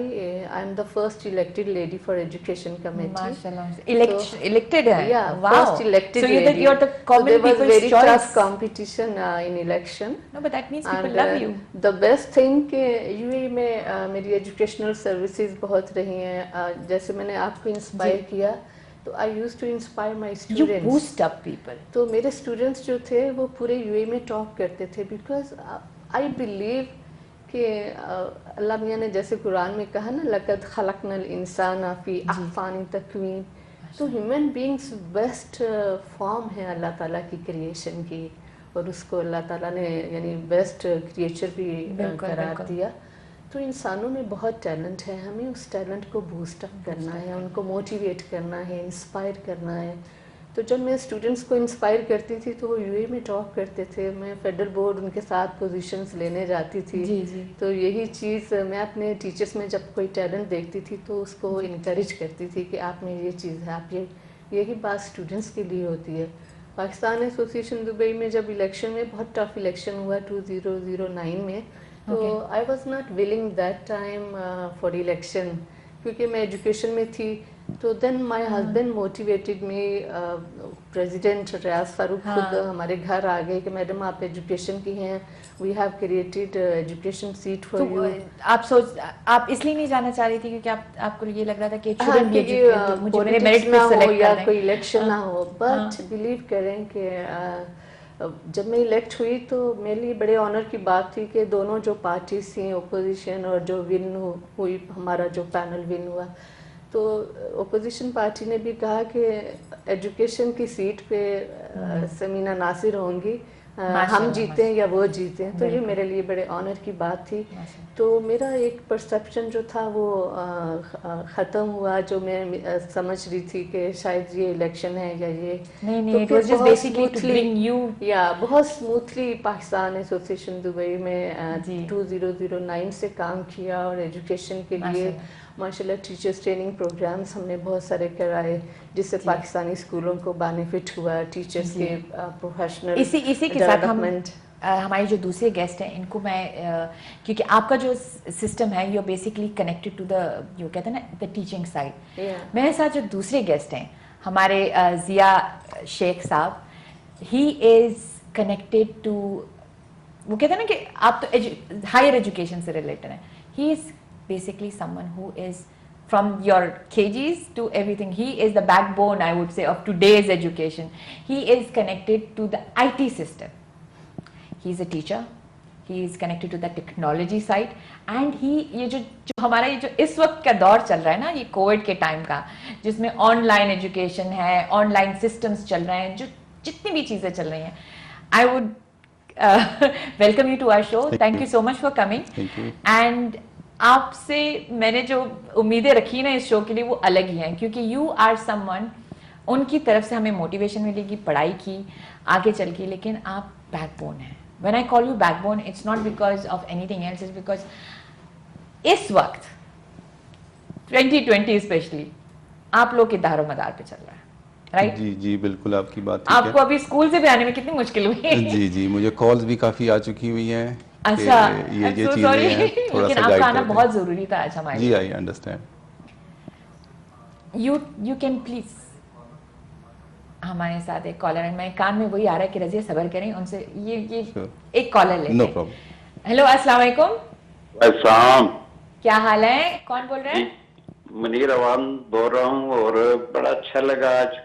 I am the first elected lady for education committee. MashaAllah. Elected hai? Yeah, wow. first elected so lady. You're the common so there was people's very choice. tough competition in election. No, but that means people And love you. The best thing کہ you اے میں میری educational services بہت رہی ہیں. جیسے میں نے آپ کو انسپائر کیا تو I use to inspire my students. You boost up people. تو میرے اسٹوڈینٹس جو تھے وہ پورے یو اے میں ٹاپ کرتے تھے، بیکاز آئی بلیو کہ اللہ میاں نے جیسے قرآن میں کہا نا لقد خلقنا الانسان فی احسن تقویم، تو ہیومن بینگس بیسٹ فارم ہے اللہ تعالیٰ کی کریشن کی، اور اس کو اللہ تعالیٰ نے یعنی بیسٹ کریچر بھی قرار دیا. تو انسانوں میں بہت ٹیلنٹ ہے، ہمیں اس ٹیلنٹ کو بوسٹ اپ کرنا ہے، ان کو موٹیویٹ کرنا ہے، انسپائر کرنا ہے. تو جب میں اسٹوڈنٹس کو انسپائر کرتی تھی تو وہ یو اے میں ٹاپ کرتے تھے، میں فیڈرل بورڈ ان کے ساتھ پوزیشنز لینے جاتی تھی. تو یہی چیز میں اپنے ٹیچرس میں جب کوئی ٹیلنٹ دیکھتی تھی تو اس کو انکریج کرتی تھی کہ آپ میں یہ چیز ہے، آپ یہی بات اسٹوڈنٹس کے لیے ہوتی ہے. پاکستان ایسوسیشن دبئی میں جب الیکشن میں بہت ٹف الیکشن ہوا 2009 میں، تو I was not willing that time for election, کیونکہ میں ایجوکیشن میں تھی. تو then my husband motivated me, president Riaz Farooq خود ہمارے گھر آ گئے کہ میڈم آپ ایجوکیشن کی ہیں، we have created education set for you. آپ اس لیے نہیں جانا چاہ رہی تھی کیونکہ آپ کو یہ لگ رہا تھا کہ یا کوئی الیکشن نہ ہو، بٹ بلیو کریں کہ जब मैं इलेक्ट हुई तो मेरे लिए बड़े ऑनर की बात थी कि दोनों जो पार्टीज थी, ओपोजिशन और जो हुई, हमारा जो पैनल विन हुआ, तो ओपोजिशन पार्टी ने भी कहा कि एजुकेशन की सीट पे समीना नासिर होंगी, हम जीतें या वो जीतें। तो ये मेरे लिए बड़े ऑनर की बात थी। तो मेरा एक परसेप्शन जो था वो ख़त्म हुआ, जो मैं समझ रही थी कि शायद ये इलेक्शन है या ये नहीं, it was just basically to bring you, या बहुत स्मूथली पाकिस्तान एसोसिएशन दुबई में 2009 से काम किया, और एजुकेशन के लिए माशाल्लाह टीचर्स ट्रेनिंग प्रोग्राम्स हमने बहुत सारे कराए, जिससे पाकिस्तानी स्कूलों को बेनिफिट हुआ, टीचर्स के प्रोफेशनल इसी के साथ हम हमारे जो दूसरे गेस्ट हैं इनको मैं क्योंकि आपका जो सिस्टम है you basically connected to the, जो कहते हैं ना, द टीचिंग साइड। मेरे साथ जो दूसरे गेस्ट हैं हमारे जिया शेख साहब, ही इज़ कनेक्टेड टू, वो कहते हैं ना कि आप तो हायर एजुकेशन से रिलेटेड हैं। He is basically someone who is from your KGs to everything. He is the backbone, I would say, of today's education. He is connected to the IT system. He is a teacher. He is connected to the technology side. And ये जो हमारा ये जो इस वक्त का दौर चल रहा है ना, ये कोविड के टाइम का, जिसमें ऑनलाइन एजुकेशन है, ऑनलाइन सिस्टम्स चल रहे हैं, जो जितनी भी चीज़ें चल रही हैं, I would welcome you to our show. Thank you so much for coming. Thank you. And आपसे मैंने जो उम्मीदें रखी ना इस शो के लिए वो अलग ही हैं, क्योंकि यू आर समवन, उनकी तरफ से हमें मोटिवेशन मिलेगी पढ़ाई की आगे चल के, लेकिन आप बैकबोन हैं। When I call you backbone, it's not because of anything else, it's because इस वक्त 2020 स्पेशली आप लोग के दारो मदार पे चल रहा है, राइट? जी जी बिल्कुल, आपकी बात ठीक आपको अभी स्कूल से भी आने में कितनी मुश्किल हुई? जी जी, मुझे कॉल्स भी काफ़ी आ चुकी हुई हैं। अच्छा, ये चीजें हैं, थोड़ा लेकिन सा आपका गाइड आना करते बहुत हैं। जरूरी था आज हमारे जी, I understand. You can please हमारे साथ एक कॉलर है, मैं कान में वही आ रहा है कि रजिया सबर करें उनसे, ये Sure. एक कॉलर लेते नो हैं। प्रॉब्लम। हेलो, अस्सलाम वालेकुम, अस्सलाम, क्या हाल है? कौन बोल रहे हैं? मुनीर अवान बोल रहा हूँ, और बड़ा अच्छा लगा आज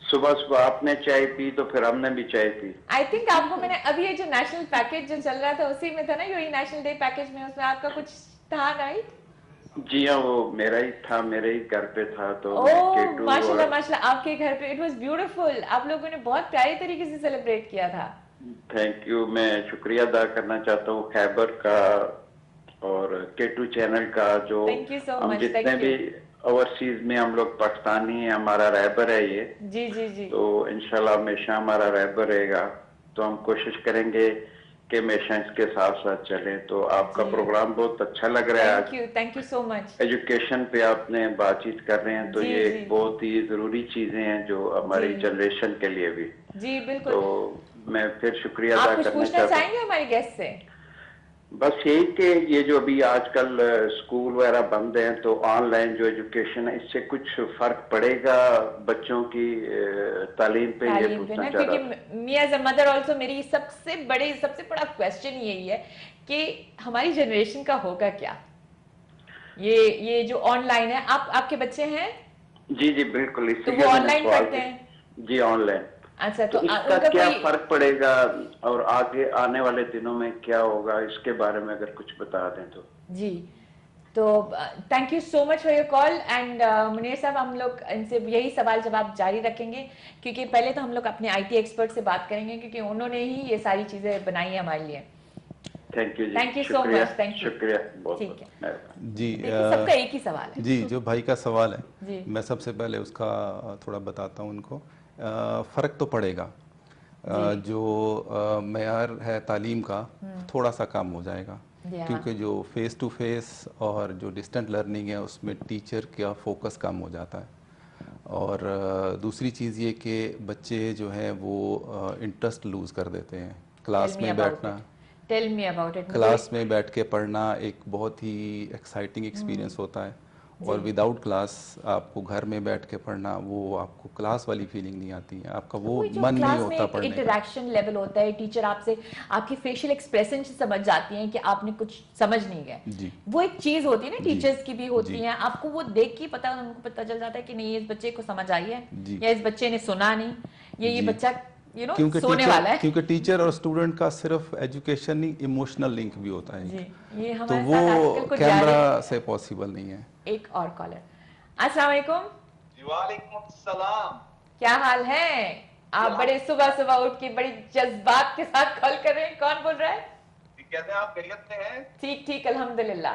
सुबह सुबह आपने चाय पी तो फिर हमने भी चाय पी। आई थिंक आपको मैंने अभी ये जो नेशनल पैकेज जो चल रहा था उसी में था ना, यही नेशनल डे पैकेज में, उसमें आपका कुछ था, राइट? जी हाँ, वो मेरा ही था, मेरे ही घर पे था। तो मैं ओह केटू माशाल्लाह और- माशाल्लाह, आपके घर पे इट वाज ब्यूटीफुल, आप लोगों ने बहुत प्यारे तरीके से सेलिब्रेट किया था। थैंक यू, मैं शुक्रिया अदा करना चाहता हूँ खैबर का और केटू चैनल का, जो Thank you so हम much, जितने thank भी ओवरसीज में हम लोग पाकिस्तानी हैं, हमारा रहबर है ये, जी जी जी, तो इंशाल्लाह हमेशा हमारा रहबर रहेगा। तो हम कोशिश करेंगे कि हमेशा इसके साथ साथ चलें। तो आपका प्रोग्राम बहुत अच्छा लग रहा है। Thank you so much. Education पे आपने बातचीत कर रहे हैं, तो जी, ये जी। एक बहुत ही जरूरी चीजें हैं जो हमारी जी। जनरेशन के लिए भी। जी बिल्कुल। तो मैं फिर शुक्रिया आप अदा कुछ करना पूछना चाहता हूँ। चाहेंगे हमारे गेस्ट से? बस यही कि ये जो अभी आजकल स्कूल वगैरह बंद हैं, तो ऑनलाइन जो एजुकेशन है, इससे कुछ फर्क पड़ेगा बच्चों की तालीम पे? ये तालीम पे पूछना ना, चाह रहा था। क्योंकि me as a mother also मेरी सबसे बड़ा क्वेश्चन यही है कि हमारी जनरेशन का होगा क्या। ये जो ऑनलाइन है, आपके बच्चे हैं? जी जी बिल्कुल, तो इसीलिए वो मैंने ऑनलाइन सवाल पढ़ते किया। हैं? जी ऑनलाइन। अच्छा, तो तो इसका उनका क्या कोई फर्क पड़ेगा और आगे आने वाले दिनों में क्या होगा, इसके बारे में अगर कुछ बता दें तो। जी, तो thank you so much for your call and Munir साहब, हम लोग इनसे यही सवाल जवाब जारी रखेंगे, क्योंकि पहले तो हम लोग अपने आईटी एक्सपर्ट से बात करेंगे, क्योंकि उन्होंने ही ये सारी चीजें बनाई है हमारे लिए। Thank you ji, Thank you so शुक्रिया, much, thank you. शुक्रिया बहुत ठीक बहुत है। मेहरबानी। जी देखिए, सबका एक ही सवाल है। जी, जो भाई का सवाल जी। है, मैं सबसे पहले उसका थोड़ा बताता हूँ उनको। फ़र्क तो पड़ेगा, जो मेयार है तालीम का थोड़ा सा कम हो जाएगा, क्योंकि जो फेस टू फेस और जो डिस्टेंट लर्निंग है उसमें टीचर का फोकस कम हो जाता है। और दूसरी चीज़ ये कि बच्चे जो हैं वो इंटरेस्ट लूज़ कर देते हैं क्लास में बैठना। Tell me about it. Class में बैठ के पढ़ना एक बहुत ही एक्साइटिंग एक्सपीरियंस होता है, और विदाउट क्लास आपको घर में बैठ के पढ़ना, वो आपको क्लास वाली फीलिंग नहीं आती है, आपका वो मन नहीं होता पढ़ने का। इंटरेक्शन लेवल होता है, टीचर आपसे आपकी फेशियल एक्सप्रेशन से समझ जाती हैं कि आपने कुछ समझ नहीं गया। जी। वो एक चीज होती है ना, जी। टीचर्स की भी होती जी। है, आपको वो देख के उनको पता चल जाता है कि नहीं, इस बच्चे को समझ आई है, जी। या इस बच्चे ने सुना नहीं, ये जी। बच्चा यू नो सोने वाला है। क्योंकि टीचर और स्टूडेंट का सिर्फ एजुकेशन नहीं, इमोशनल लिंक भी होता है जी, एक। ये तो हमारे साथ आजकल वो कुछ कैमरा ज्यादा से पॉसिबल नहीं है। एक और कॉलर। अस्सलाम वालेकुम। वालेकुम सलाम। क्या हाल है? आप बड़े सुबह सुबह उठ के बड़ी जज्बात के साथ कॉल कर रहे हैं। कौन बोल रहा है? कैसे हैं आप? खैरियत से हैं? ठीक ठीक अल्हम्दुलिल्लाह।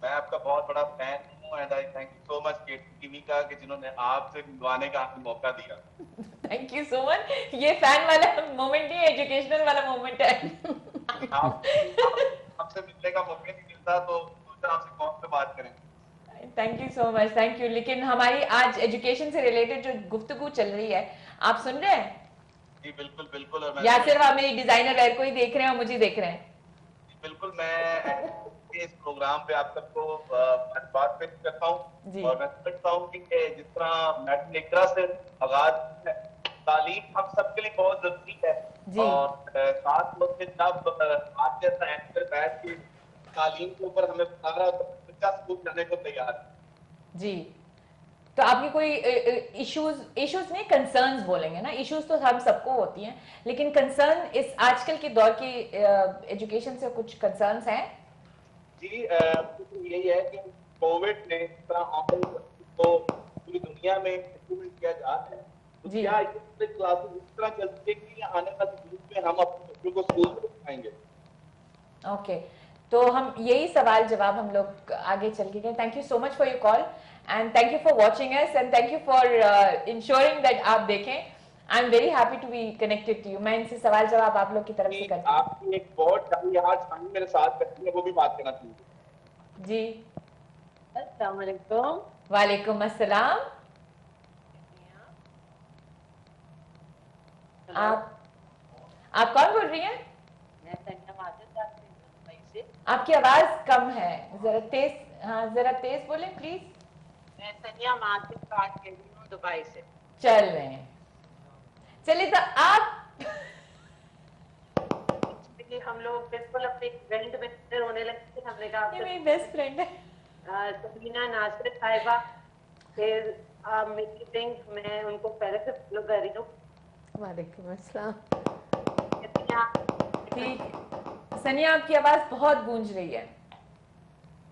मैं आपका बहुत बड़ा फैन हूँ and I thank you so much TV का कि जिन्होंने आपसे मिलवाने का हमें मौका दिया। Thank you so much. ये फैन वाला मोमेंट नहीं, एजुकेशनल वाला मोमेंट है। आपसे मिलने का मौका नहीं मिलता तो सोचा आपसे कौन से बात करें। Thank you so much, thank you. लेकिन हमारी आज एजुकेशन से रिलेटेड जो गुफ्तगू चल रही है, आप सुन रहे हैं? जी बिल्कुल बिल्कुल। और या सिर्फ आप मेरी डिजाइनर वेयर को ही देख रहे हैं और मुझे देख रहे हैं? बिल्कुल, मैं इस प्रोग्राम पे आप सबको बात पेश करता हूँ और मैं समझता हूँ कि जिस तरह मैडम इकरा से आगाज है, तालीम हम सबके लिए बहुत जरूरी है और साथ में जब आप जैसा एंकर बैठ के तालीम के ऊपर हमें बता रहा है तो बच्चा स्कूल जाने को तैयार है। जी, तो आपकी कोई इश्यूज नहीं, कंसर्न्स बोलेंगे ना, इश्यूज तो हम सबको होती हैं, लेकिन कंसर्न इस आजकल के दौर की एजुकेशन से कुछ कंसर्न्स हैं? जी यही है कि कोविड ने इस तरह तो पूरी दुनिया में इम्प्लीमेंट किया जा रहा है, तो क्या ये क्लासेस इस तरह चलती है कि आने वाले दिन में हम अपने बच्चों को स्कूल में सिखाएंगे? ओके, तो हम यही सवाल जवाब हम लोग आगे चल के करें। Thank you so much for your call and thank you for watching us and thank you for ensuring that आप देखें। I am very happy to be connected to you. मैं इनसे सवाल जवाब आप लोग की तरफ से करती हूँ। आपकी एक बहुत सारी आज हम मेरे साथ करती है, वो भी बात करना चाहूँगी। जी, अस्सलाम वालेकुम। वालेकुम अस्सलाम। आप कौन बोल रही हैं? मैं सनिया माजिद दुबई से। आपकी आवाज कम है, जरा तेज, हाँ जरा तेज बोले प्लीज। मैं सनिया माजिद बात कर रही हूँ दुबई से। चल रहे हैं, चलिए तो आप हम लोग बिल्कुल अपने इवेंट में होने लगे। हमने कहा ये मेरी बेस्ट फ्रेंड है सबीना नासिर साहिबा, फिर मेरी लिंक मैं उनको पहले से फॉलो कर रही हूँ। वालेकुम अस्सलाम। ठीक, सनिया आपकी आवाज बहुत गूंज रही है।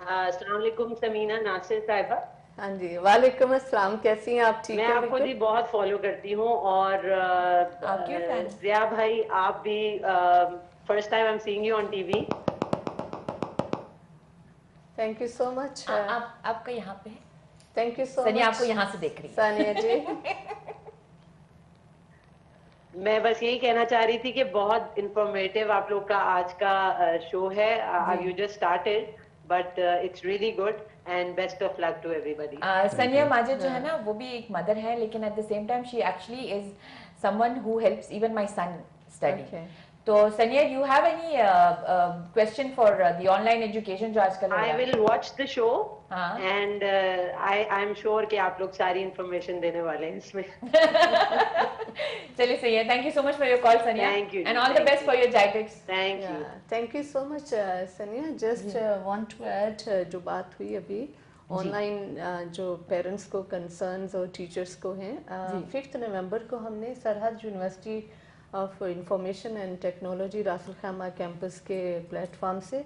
अस्सलाम वालेकुम समीना नासिर साहिबा। हाँ जी, वालेकुम अस्सलाम। कैसी हैं आप? ठीक है? मैं आपको जी बहुत फॉलो करती हूँ और जिया भाई आप भी first time I am seeing you on TV. Thank you so much. आपका यहाँ पे है। Thank you so much. सनिया आपको यहाँ से देख रही है। सानिया जी मैं बस यही कहना चाह रही थी कि बहुत इंफॉर्मेटिव आप लोग का आज का शो है। You just started but it's really good and best of luck to everybody. Sania Majid जो है ना, वो भी एक मदर है, लेकिन at the same time she actually is someone who helps even my son study. तो सनिया, you have any question for the online education जो आजकल? I will watch the show and I am sure कि आप लोग सारी information देने वाले हैं इसमें। चलिए सही है। Thank you so much for your call Sania and all the best for your GITEX. Thank you so much Sania. Just want to add, जो बात हुई अभी ऑनलाइन जो पेरेंट्स को कंसर्न्स और टीचर्स को हैं, 5 नवंबर को हमने Sarhad university of information and technology Ras al Khaimah campus के प्लेटफॉर्म से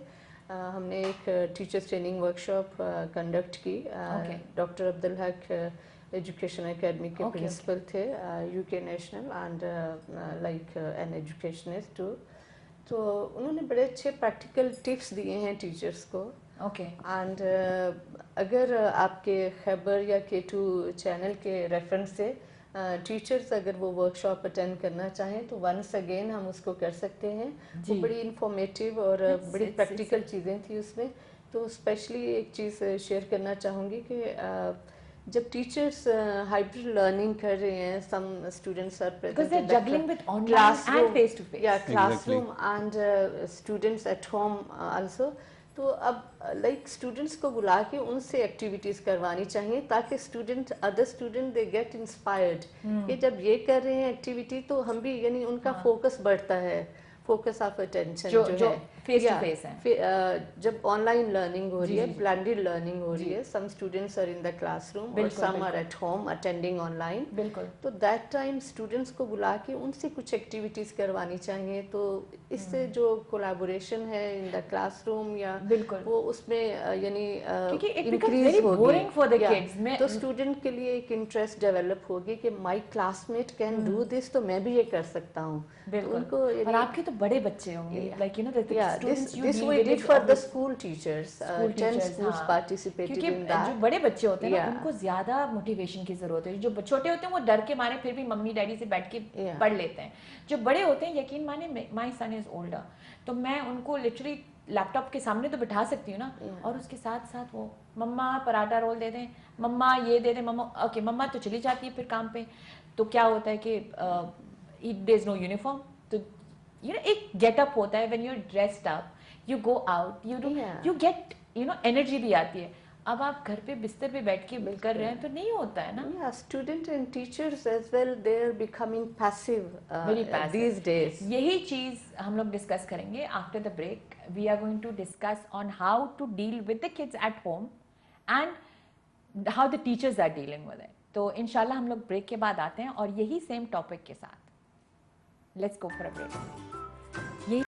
हमने एक टीचर्स ट्रेनिंग वर्कशॉप कंडक्ट की। Doctor Abdul Haq education academy के प्रिंसिपल थे, UK national and like an educationist too. तो उन्होंने बड़े अच्छे प्रैक्टिकल टिप्स दिए हैं टीचर्स को। एंड अगर आपके खैबर या K2 चैनल के रेफरेंस से टीचर्स अगर वो वर्कशॉप अटेंड करना चाहें तो वंस अगेन हम उसको कर सकते हैं। वो बड़ी इंफॉर्मेटिव और बड़ी प्रैक्टिकल चीज़ें थी उसमें। तो स्पेशली एक चीज़ शेयर करना चाहूँगी कि जब टीचर्स हाइब्रिड लर्निंग कर रहे हैं, some students are present juggling with online and face to face. classroom and students at home also. तो अब लाइक स्टूडेंट्स को बुला के उनसे एक्टिविटीज़ करवानी चाहिए ताकि student other student they get inspired कि जब ये कर रहे हैं एक्टिविटी तो हम भी, यानी उनका फोकस बढ़ता है, फोकस ऑफ अटेंशन जो है फेस टू फेस है। जब ऑनलाइन लर्निंग हो रही है, ब्लेंडेड लर्निंग हो रही है, some students are in the classroom और some are at home attending online, बिल्कुल, तो दैट टाइम स्टूडेंट्स को बुला के उनसे कुछ एक्टिविटीज करवानी चाहिए, तो इससे जो कोलैबोरेशन है इन द क्लासरूम या बिल्कुल वो उसमें यानी क्योंकि it becomes इंक्रीज very होगी boring for the kids. तो स्टूडेंट के लिए एक इंटरेस्ट डेवलप होगी कि my classmate can do this, तो मैं भी ये कर सकता हूँ। बिल्कुल, उनको और आपके तो बड़े बच्चे होंगे, like you know the students you this deal we with did it for on the school teachers, 10 schools हाँ। participated क्योंकि in that। जो बड़े बच्चे होते हैं ना Yeah। उनको ज्यादा मोटिवेशन की जरूरत है। जो छोटे होते हैं वो डर के मारे फिर भी मम्मी डैडी से बैठ के पढ़ लेते हैं। जो बड़े होते हैं, यकीन माने माय सन इज ओल्डर, तो मैं उनको लिटरली लैपटॉप के सामने तो बिठा सकती हूँ ना, और उसके साथ साथ वो मम्मा पराठा रोल दे दें, मम्मा ये दे दें, मम्मा ओके, मम्मा तो चली जाती है फिर काम पे। तो क्या होता है कि देयर इज नो यूनिफॉर्म, तो यू नो एक गेटअप होता है, when you are dressed up you go out, you get you know energy भी आती है। अब आप घर पे बिस्तर पे बैठ के कर रहे हैं तो नहीं होता है ना। Student and teachers as well, they are becoming passive these days। यही चीज हम लोग डिस्कस करेंगे after the break. We are going to discuss on how to deal with the kids at home and how the teachers are dealing with it. तो इंशाल्लाह हम लोग break के बाद आते हैं और यही सेम टॉपिक के साथ। Let's go for a break. यही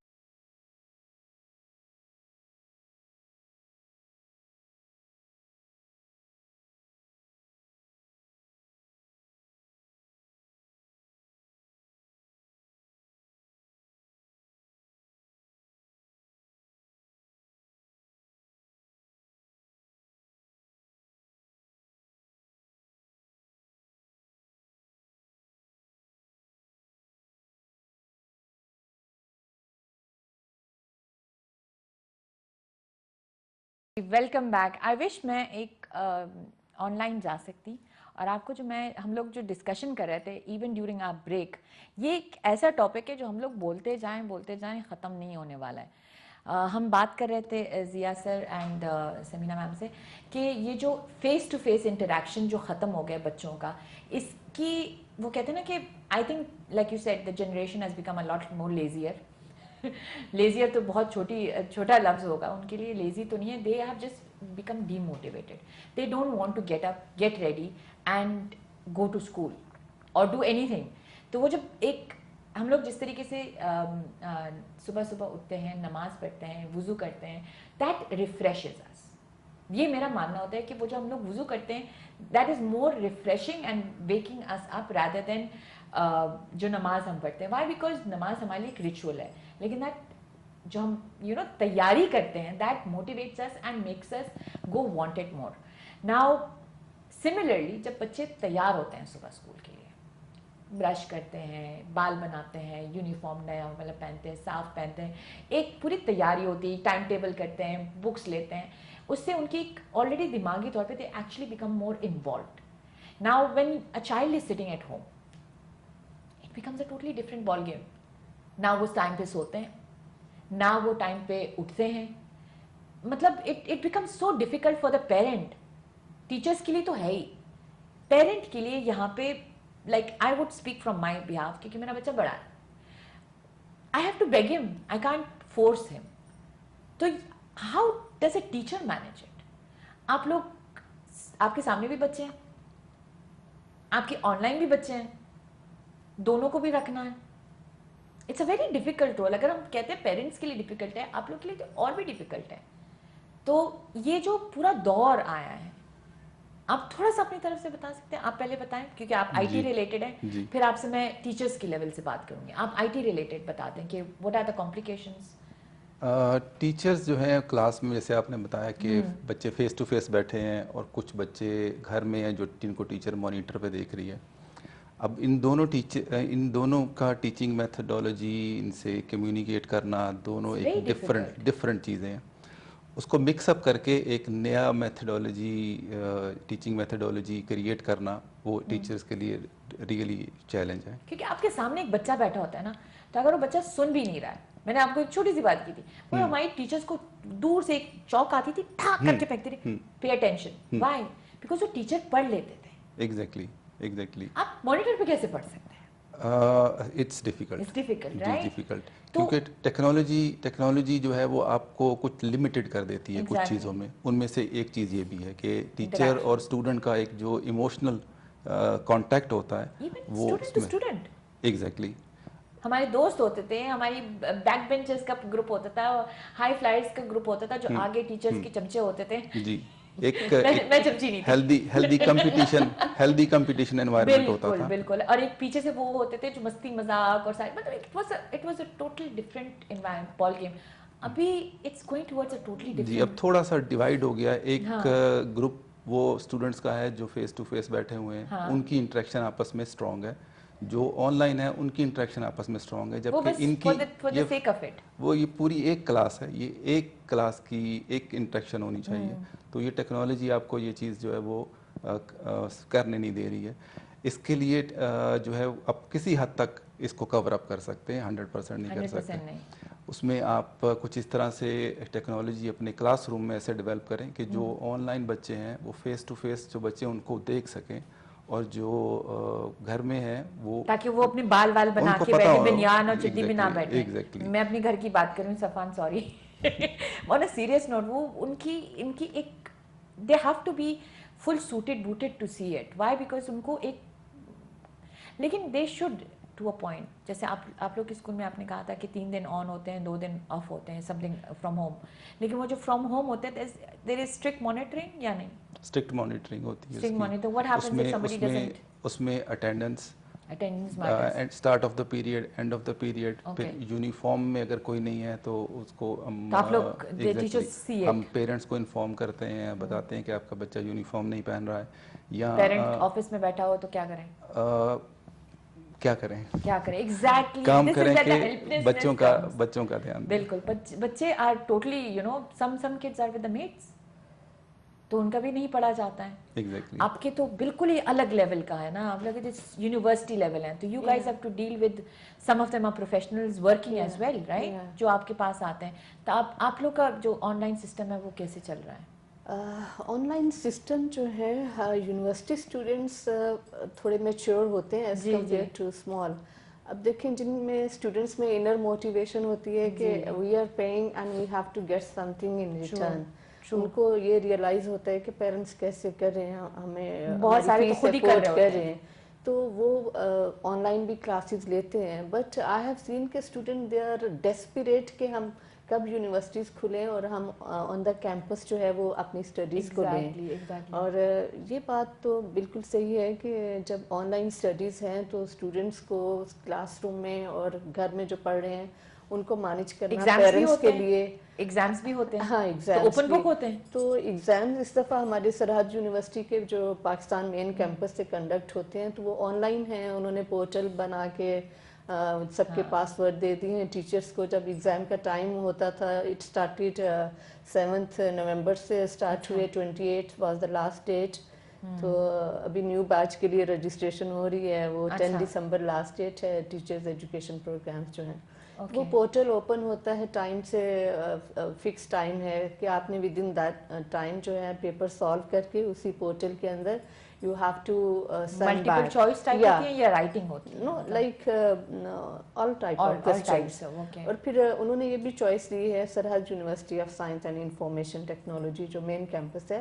वेलकम बैक। आई विश मैं एक ऑनलाइन जा सकती और आपको जो हम लोग जो डिस्कशन कर रहे थे इवन ड्यूरिंग आवर ब्रेक, ये एक ऐसा टॉपिक है जो हम लोग बोलते जाएं ख़त्म नहीं होने वाला है। हम बात कर रहे थे जिया सर एंड समीना मैम से कि ये जो फेस टू फेस इंटरेक्शन जो ख़त्म हो गया बच्चों का, इसकी वो कहते हैं ना कि I think like you said the generation has become a lot more leisure. Leisure तो बहुत छोटा लफ्ज होगा उनके लिए, लेजी तो नहीं है, they have just become demotivated, they don't want to get up, get ready and go to school और डू एनीथिंग। तो वो जब एक हम लोग जिस तरीके से सुबह सुबह उठते हैं, नमाज पढ़ते हैं, वुज़ू करते हैं, दैट रिफ्रेशेस अस। ये मेरा मानना होता है कि वो जो हम लोग वुज़ू करते हैं that is more refreshing and waking us up rather than जो नमाज हम पढ़ते हैं। वाई? बिकॉज नमाज हमारे लिए एक रिचुअल है, लेकिन दैट जो हम तैयारी करते हैं that motivates us and makes us go wanted more. Now similarly जब बच्चे तैयार होते हैं सुबह स्कूल के लिए, ब्रश करते हैं, बाल बनाते हैं, यूनिफॉर्म नया मतलब पहनते हैं, साफ पहनते हैं, एक पूरी तैयारी होती है, टाइम टेबल करते हैं, बुक्स लेते हैं, उससे उनकी ऑलरेडी दिमागी तौर पे they actually become more involved. Now when a child is sitting at home it becomes a totally different ball game. ना वो टाइम पे सोते हैं, ना वो टाइम पे उठते हैं, मतलब it becomes so difficult for the parent. Teachers के लिए तो है ही, पेरेंट के लिए यहाँ पे like I would speak from my behalf, क्योंकि मेरा बच्चा बड़ा है, I have to beg him, I can't force him. तो how does a teacher manage it? आप लोग, आपके सामने भी बच्चे हैं, आपके ऑनलाइन भी बच्चे हैं, दोनों को भी रखना है। It's a very difficult role. अगर हम कहते हैं पेरेंट्स के लिए डिफिकल्ट है, आप लोग के लिए तो और भी डिफिकल्ट है। तो ये जो पूरा दौर आया है, आप थोड़ा सा अपनी तरफ से बता सकते हैं? आप पहले बताएं क्योंकि आप आईटी रिलेटेड हैं, फिर आपसे मैं टीचर्स की लेवल से बात करूंगी। आप आईटी रिलेटेड बता दें कि what are the complications. Teachers जो हैं क्लास में, जैसे आपने बताया कि बच्चे फेस टू फेस बैठे हैं और कुछ बच्चे घर में हैं जो जिनको टीचर मॉनिटर पे देख रही है। अब इन दोनों का टीचिंग मेथडोलॉजी, इनसे कम्युनिकेट करना, दोनों एक डिफरेंट चीज़ें हैं। उसको मिक्सअप करके एक नया मेथडोलॉजी, टीचिंग मेथडोलॉजी क्रिएट करना, वो टीचर्स के लिए रियली चैलेंज है। क्योंकि आपके सामने एक बच्चा बैठा होता है ना, तो अगर वो बच्चा सुन भी नहीं रहा है, मैंने आपको एक छोटी सी बात की थी, वो हमारी टीचर्स को दूर से एक चौक आती थी, ठाक करके फेंकती थी, पे अटेंशन। व्हाई? बिकॉज वो टीचर पढ़ लेते थे। एग्जैक्टली। आप मॉनिटर पे कैसे पढ़ सकते हैं? इट्स डिफ़िकल्ट, It's difficult, जी right? डिफ़िकल्ट, तो- क्योंकि टेक्नोलॉजी जो है वो आपको कुछ लिमिटेड कर देती है कुछ Exactly. चीज़ों में। उनमें से एक चीज़ ये भी है कि टीचर Interaction. और स्टूडेंट का एक जो इमोशनल कांटेक्ट होता है Even वो student to student. एग्जैक्टली हमारे दोस्त होते थे, हमारी बैक बेंचर्स का ग्रुप होता था, हाई फ्लायर्स का ग्रुप होता था, जो आगे टीचर्स के चमचे होते थे। जी एक मैं चमची नहीं थी। हेल्दी कंपटीशन एनवायरनमेंट होता बिल्कुल था। बिल्कुल, और एक पीछे से वो होते थे जो मस्ती मजाक और सारे, मतलब it was a totally different environment ball game. अभी it's going towards a totally जी अब डिफरेंट। थोड़ा सा डिवाइड हो गया। एक हाँ। ग्रुप वो स्टूडेंट्स का है जो फेस टू फेस बैठे हुए हैं, हाँ। उनकी इंटरेक्शन आपस में स्ट्रांग है। जो ऑनलाइन है उनकी इंटरेक्शन आपस में स्ट्रांग है, वो जबकि बस इनकी for the sake of it. वो ये पूरी एक क्लास है, ये एक क्लास की एक इंटरेक्शन होनी चाहिए। तो ये टेक्नोलॉजी आपको ये चीज़ जो है वो करने नहीं दे रही है। इसके लिए जो है अब किसी हद तक इसको कवर अप कर सकते हैं, 100% नहीं कर 100% सकते। नहीं। उसमें आप कुछ इस तरह से टेक्नोलॉजी अपने क्लासरूम में ऐसे डेवलप करें कि जो ऑनलाइन बच्चे हैं वो फेस टू फेस जो बच्चे उनको देख सकें, और जो घर में है वो ताकि वो अपने बाल वाल बना उनको के पता बैठे, हो। बनियान और चड्डी में ना Exactly, बैठे। exactly. मैं अपने घर की बात करूं, सफान sorry. On a serious note, वो इनकी एक, they have to be full suited booted to see it. Why? Because उनको एक, लेकिन they should to a point. जैसे आप लोग के स्कूल में आपने कहा था कि 3 दिन ऑन होते हैं, 2 दिन ऑफ होते हैं, समथिंग फ्रॉम होम। लेकिन वो जो फ्रॉम होम होते हैं, देयर इज स्ट्रिक्ट मॉनिटरिंग या नहीं? स्ट्रिक्ट मॉनिटरिंग होती है। Strict monitor. What happens if somebody doesn't? उसमें attendance matters. And start of the period, end of the period, Okay. फिर यूनिफॉर्म में अगर कोई नहीं है तो उसको हम तो आप लोग, the teachers see it. हम पेरेंट्स को इन्फॉर्म करते हैं, बताते हैं कि आपका बच्चा यूनिफॉर्म नहीं पहन रहा है, या पेरेंट ऑफिस में बैठा हो तो क्या करें? क्या करें, एग्जैक्टली काम करें कि बच्चों का ध्यान दें। बिल्कुल, बच्चे are totally, you know, some kids are with the mates, तो उनका भी नहीं पढ़ा जाता है। एग्जैक्टली आपके तो बिल्कुल ही अलग लेवल का है ना, आप लोग यूनिवर्सिटी लेवल है, तो you guys have to deal with, some of them are professionals working as well, right, जो आपके पास आते हैं। तो आप लोग का जो ऑनलाइन सिस्टम है वो कैसे चल रहा है? ऑनलाइन सिस्टम जो है, यूनिवर्सिटी स्टूडेंट्स थोड़े मैच्योर होते हैं एज कम्पेयर टू स्मॉल। अब देखें, जिनमें स्टूडेंट्स में इनर मोटिवेशन होती है कि we are paying and we have to get something in return, उनको ये रियलाइज होता है कि पेरेंट्स कैसे कर रहे हैं, हमें बहुत सारे तो खुद ही कर रहे हैं, तो वो ऑनलाइन भी क्लासेस लेते हैं। बट आई हैव सीन के स्टूडेंट दे आर डेस्परेट कि हम कब यूनिवर्सिटीज़ खुलें और हम ऑन द कैंपस जो है वो अपनी स्टडीज़ को लें। और ये बात तो बिल्कुल सही है कि जब ऑनलाइन स्टडीज़ हैं तो स्टूडेंट्स को क्लासरूम में और घर में जो पढ़ रहे हैं उनको मैनेज करना पेरेंट्स के लिए। एग्जाम्स भी होते हैं। हाँ, एग्जाम्स तो ओपन बुक होते हैं। तो एग्जाम्स इस दफ़ा हमारे सरहद यूनिवर्सिटी के जो पाकिस्तान मेन कैंपस से कंडक्ट होते हैं तो वो ऑनलाइन हैं। उन्होंने पोर्टल बना के सबके पासवर्ड दे दिए हैं टीचर्स को। जब एग्ज़ाम का टाइम होता था, इट स्टार्टेड 7 नवंबर से स्टार्ट हुए, 28 वाज द लास्ट डेट। तो अभी न्यू बैच के लिए रजिस्ट्रेशन हो रही है, वो 10 दिसंबर लास्ट डेट है। टीचर्स एजुकेशन प्रोग्राम्स जो हैं वो पोर्टल ओपन होता है टाइम से, फिक्स टाइम है कि आपने विद इन दैट टाइम जो है पेपर सॉल्व करके उसी पोर्टल के अंदर you have to send multiple back. choice type होती है या writing होती है? No, like all type of questions. Okay. और फिर उन्होंने ये भी चॉइस दी है सरहद university of science and information technology जो मेन कैंपस है,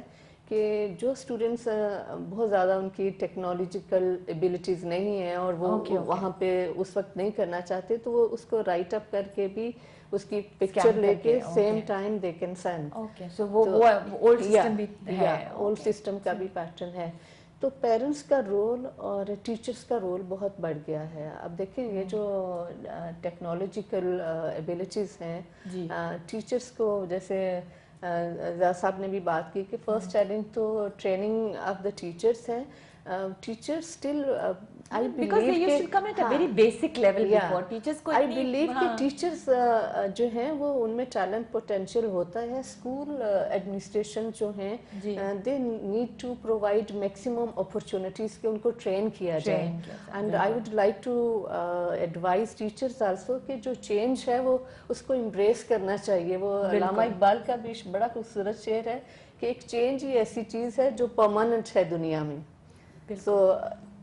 कि जो स्टूडेंट्स बहुत ज़्यादा उनकी टेक्नोलॉजिकल एबिलिटीज़ नहीं है और वो वहाँ पे उस वक्त नहीं करना चाहते, तो वो उसको राइट अप करके भी उसकी पिक्चर लेके same time they can send. Okay, so वो ओल्ड सिस्टम भी है, ओल्ड सिस्टम का भी पैटर्न है। तो पेरेंट्स का रोल और टीचर्स का रोल बहुत बढ़ गया है। अब देखिए, ये जो टेक्नोलॉजिकल एबिलिटीज़ हैं, टीचर्स को, जैसे ज़ा साहब ने भी बात की कि फर्स्ट चैलेंज तो ट्रेनिंग ऑफ द टीचर्स है। Teachers still I because they used to come at a very basic level before. Teachers को आई बिलीव कि टीचर्स जो हैं वो उनमें टैलेंट पोटेंशियल होता है। स्कूल एडमिनिस्ट्रेशन जो हैं they need to provide maximum opportunities कि उनको ट्रेन किया जाए। And I would like to advise teachers also कि जो चेंज है वो उसको एम्ब्रेस करना चाहिए। वो अल्लामा इकबाल का भी बड़ा खूबसूरत शेर है कि एक चेंज ही ऐसी चीज़ है जो परमानेंट है दुनिया में। सो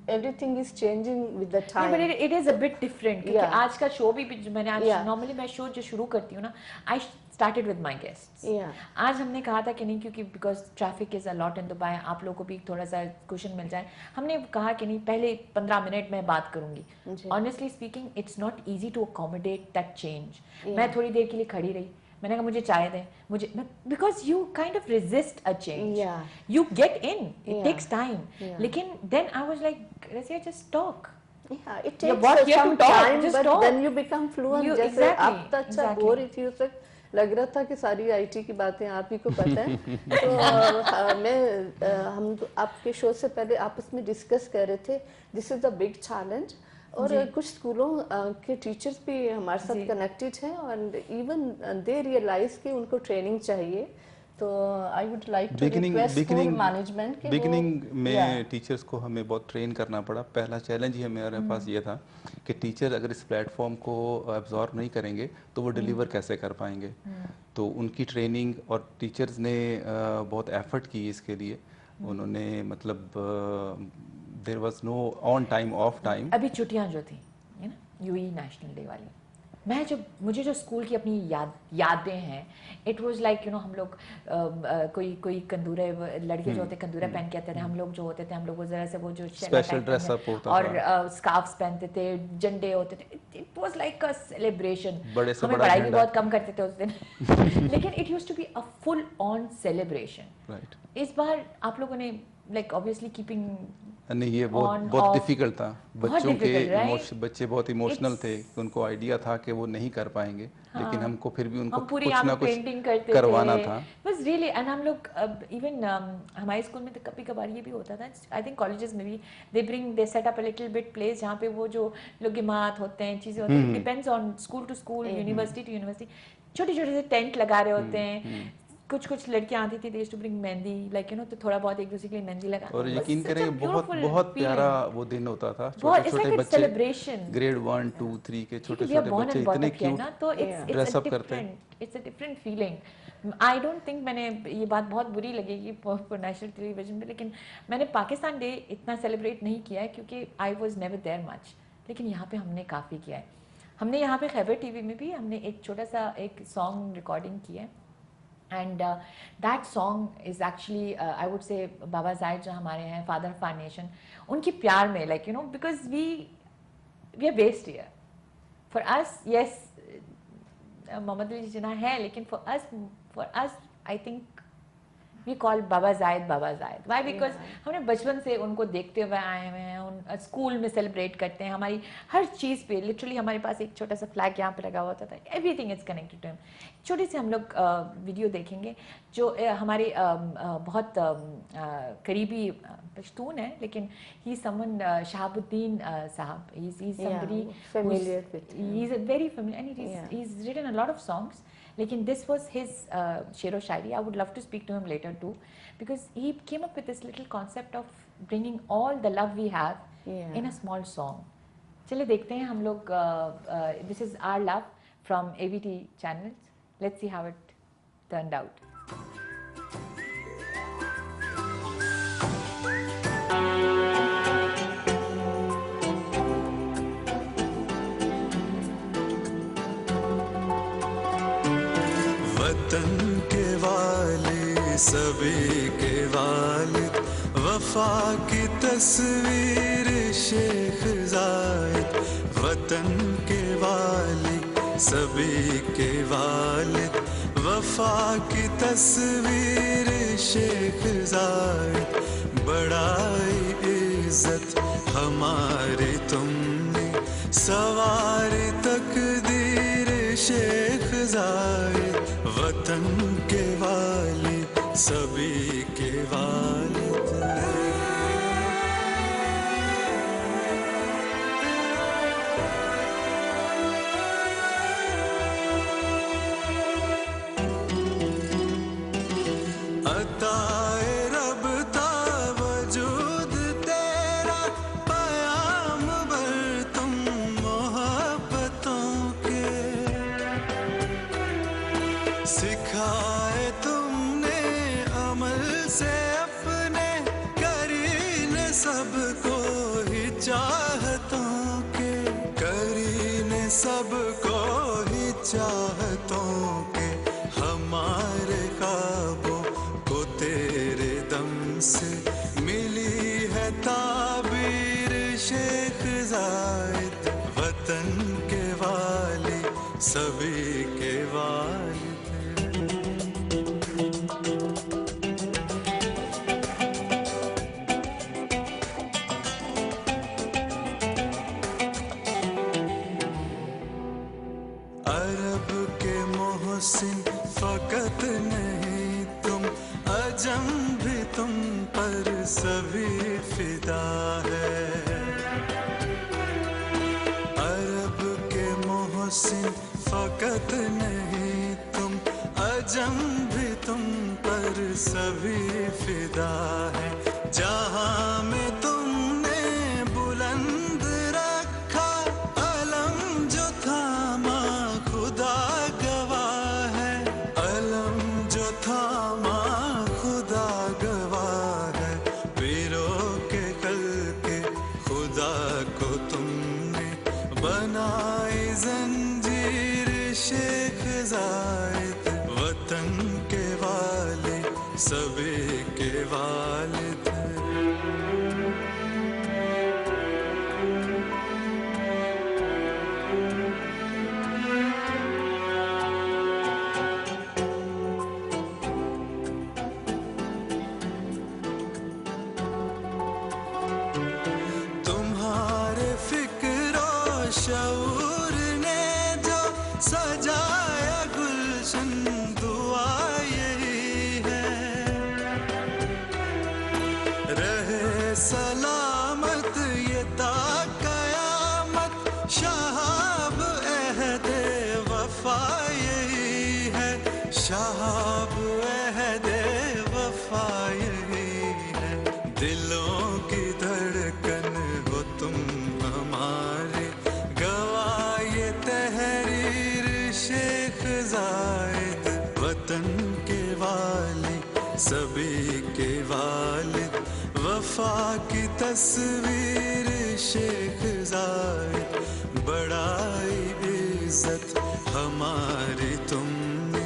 everything is changing with the नहीं, time. but it is a bit different क्योंकि Yeah. आज का शो भी मैंने आज Yeah. नॉर्मली मैं शो जो शुरू करती हूँ ना, I started with my guests. Yeah. आज हमने कहा था कि नहीं, क्योंकि because traffic is a lot in Dubai, आप लोगों को भी थोड़ा सा क्वेश्चन मिल जाए, हमने कहा कि नहीं पहले 15 मिनट में बात करूंगी. Honestly speaking it's not easy to accommodate that change. मैं थोड़ी देर के लिए खड़ी रही, मैंने कहा मुझे चाय दें, मुझे, because you kind of resist a change, you get in, it takes time, लेकिन then I was like Razia just talk. Yeah, it You takes work here some to talk, time, just but talk. then you become fluent. You- जैसे exactly, आप तो अच्छा exactly. बोल रही थी, उस वक्त लग रहा था कि सारी आईटी की बातें आप ही को पता है. तो हम आपके शो से पहले आपस में डिस्कस कर रहे थे, this is the big challenge. और कुछ स्कूलों के टीचर्स भी हमारे साथ कनेक्टेड हैं और इवन दे रियलाइज कि उनको ट्रेनिंग चाहिए. तो I would like to request school management के बिगिनिंग में टीचर्स को हमें बहुत ट्रेन करना पड़ा. पहला चैलेंज ही हमारे पास ये था कि टीचर अगर इस प्लेटफॉर्म को एब्जॉर्ब नहीं करेंगे तो वो डिलीवर कैसे कर पाएंगे. तो उनकी ट्रेनिंग और टीचर्स ने बहुत एफर्ट की इसके लिए. उन्होंने मतलब there was no on time off time. अभी छुट्टियां जो थी है ना, यूई नेशनल डे वाली, मैं जब मुझे जो स्कूल की अपनी यादें हैं, it was like you no, हम लोग कोई कंदूरे, लड़के जो होते कंदूरा पहन के आते थे, हम लोग जो होते थे, हम लोग वो जरा से वो जो स्पेशल ड्रेस अप होता और था, स्कार्फ्स पहनते थे, झंडे होते थे. It was like a celebration. बड़े से हमें बड़ा पढ़ाई भी झंडा. बहुत कम करते थे उस दिन लेकिन it used to be a full on celebration. Right. इस बार आप लोगों ने लाइक ऑब्वियसली कीपिंग नहीं, ये बहुत डिफिकल्ट था. बच्चों के बच्चे बहुत इमोशनल थे, उनको आइडिया था कि वो नहीं कर पाएंगे, लेकिन हमको फिर भी उनको कुछ ना कुछ करवाना था. बस रियली. एंड हम लोग इवन हमारे स्कूल में तो कभी कभार ये भी होता था, आई थिंक कॉलेजेस में भी they set up a little bit place जहाँ पे वो जो लोग गिमात होते हैं, चीज़ें होती हैं, depends on school to school, university to university, छोटे छोटे से टेंट लगा रहे होते हैं. कुछ लड़कियां आती थी, they used to bring mehndi, like you know, तो थोड़ा बहुत एक दूसरे के लिए मेहंदी लगा. और यकीन करें बहुत प्यारा वो दिन होता था. छोटे छोटे बच्चे सेलिब्रेशन, ग्रेड 1 2 3 के छोटे छोटे बच्चे इतने क्यूट तो ड्रेस अप करते हैं. It's a different feeling. I don't think, मैंने ये बात बहुत बुरी लगेगी नेशनल टेलीविजन पे, लेकिन मैंने पाकिस्तान डे इतना सेलिब्रेट नहीं किया है क्योंकि I was never there much. लेकिन यहाँ पे हमने काफ़ी किया है. हमने यहाँ पे खैबर टीवी में भी हमने एक छोटा सा एक सॉन्ग रिकॉर्डिंग किया है. And that song is actually I would say बाबा जाहिद जो हमारे हैं, फादर ऑफ आवर नेशन, उनके प्यार में, like you know, because we are based here. For us yes Mohammad Ali Jinnah है, लेकिन for us I think we call Baba Zahid. Why? Because हमने बचपन से उनको देखते हुए आए हुए हैं. उन स्कूल में सेलिब्रेट करते हैं, हमारी हर चीज़ पे लिटरली हमारे पास एक छोटा सा फ्लैग यहाँ पे लगा हुआ होता था. Everything is connected to him. छोटी सी हम लोग वीडियो देखेंगे जो हमारे बहुत करीबी पश्तून है, लेकिन ही समवन शहाबुद्दीन साहब, he is somebody familiar with him. he is very familiar and he's written a lot of songs. लेकिन this was his शेरो शायरी. I would love to speak to him later too, because he came up with this little concept of bringing all the love we have in a small song. चलिए देखते हैं हम लोग. This is our love from AVT channels. Let's see how it turned out. वतन के वाले सभी के वालिद, वफा की तस्वीर शेख जायद. वतन के वाले सभी के वालिद, वफा की तस्वीर शेख जायद. बड़ाई इज्जत हमारी तुमने सवारी तकदीर शेख जायद. वतन के वाले सभी के वालिद. अताए रब ता वजूद तेरा, पयाम बर तुम मोहब्बतों के. सिखाए तुमने अमल से अपने, तुम पर सभी फिदा है। अरब के मोहसिन फकत नहीं तुम, अजम भी तुम पर सभी फिदा है। जहां में तुमने बुलंद रखा अलम जो थामा खुदा गवाह है, अलम जो थामा खुदा गवाह है। पीरो के कल के खुदा को तुमने बनाई जंजीर शेख जायद, वतन के वाले सभी के वालिद। तुम्हारे फिक्रो शऊर ने जो सजाया गुलशन, दुआ यही है रहे सलामत ये ता कयामत। शहाब अहदे वफा यही है, शहाब अहदे वफा यही है। दिलों की धड़कन हो तुम हमारे, गवाह ये तहरीर शेख जायद, वतन के वाले सभी के वालिद। वफा की तस्वीर शेख जायद, बड़ाई इज्जत हमारी तुमने,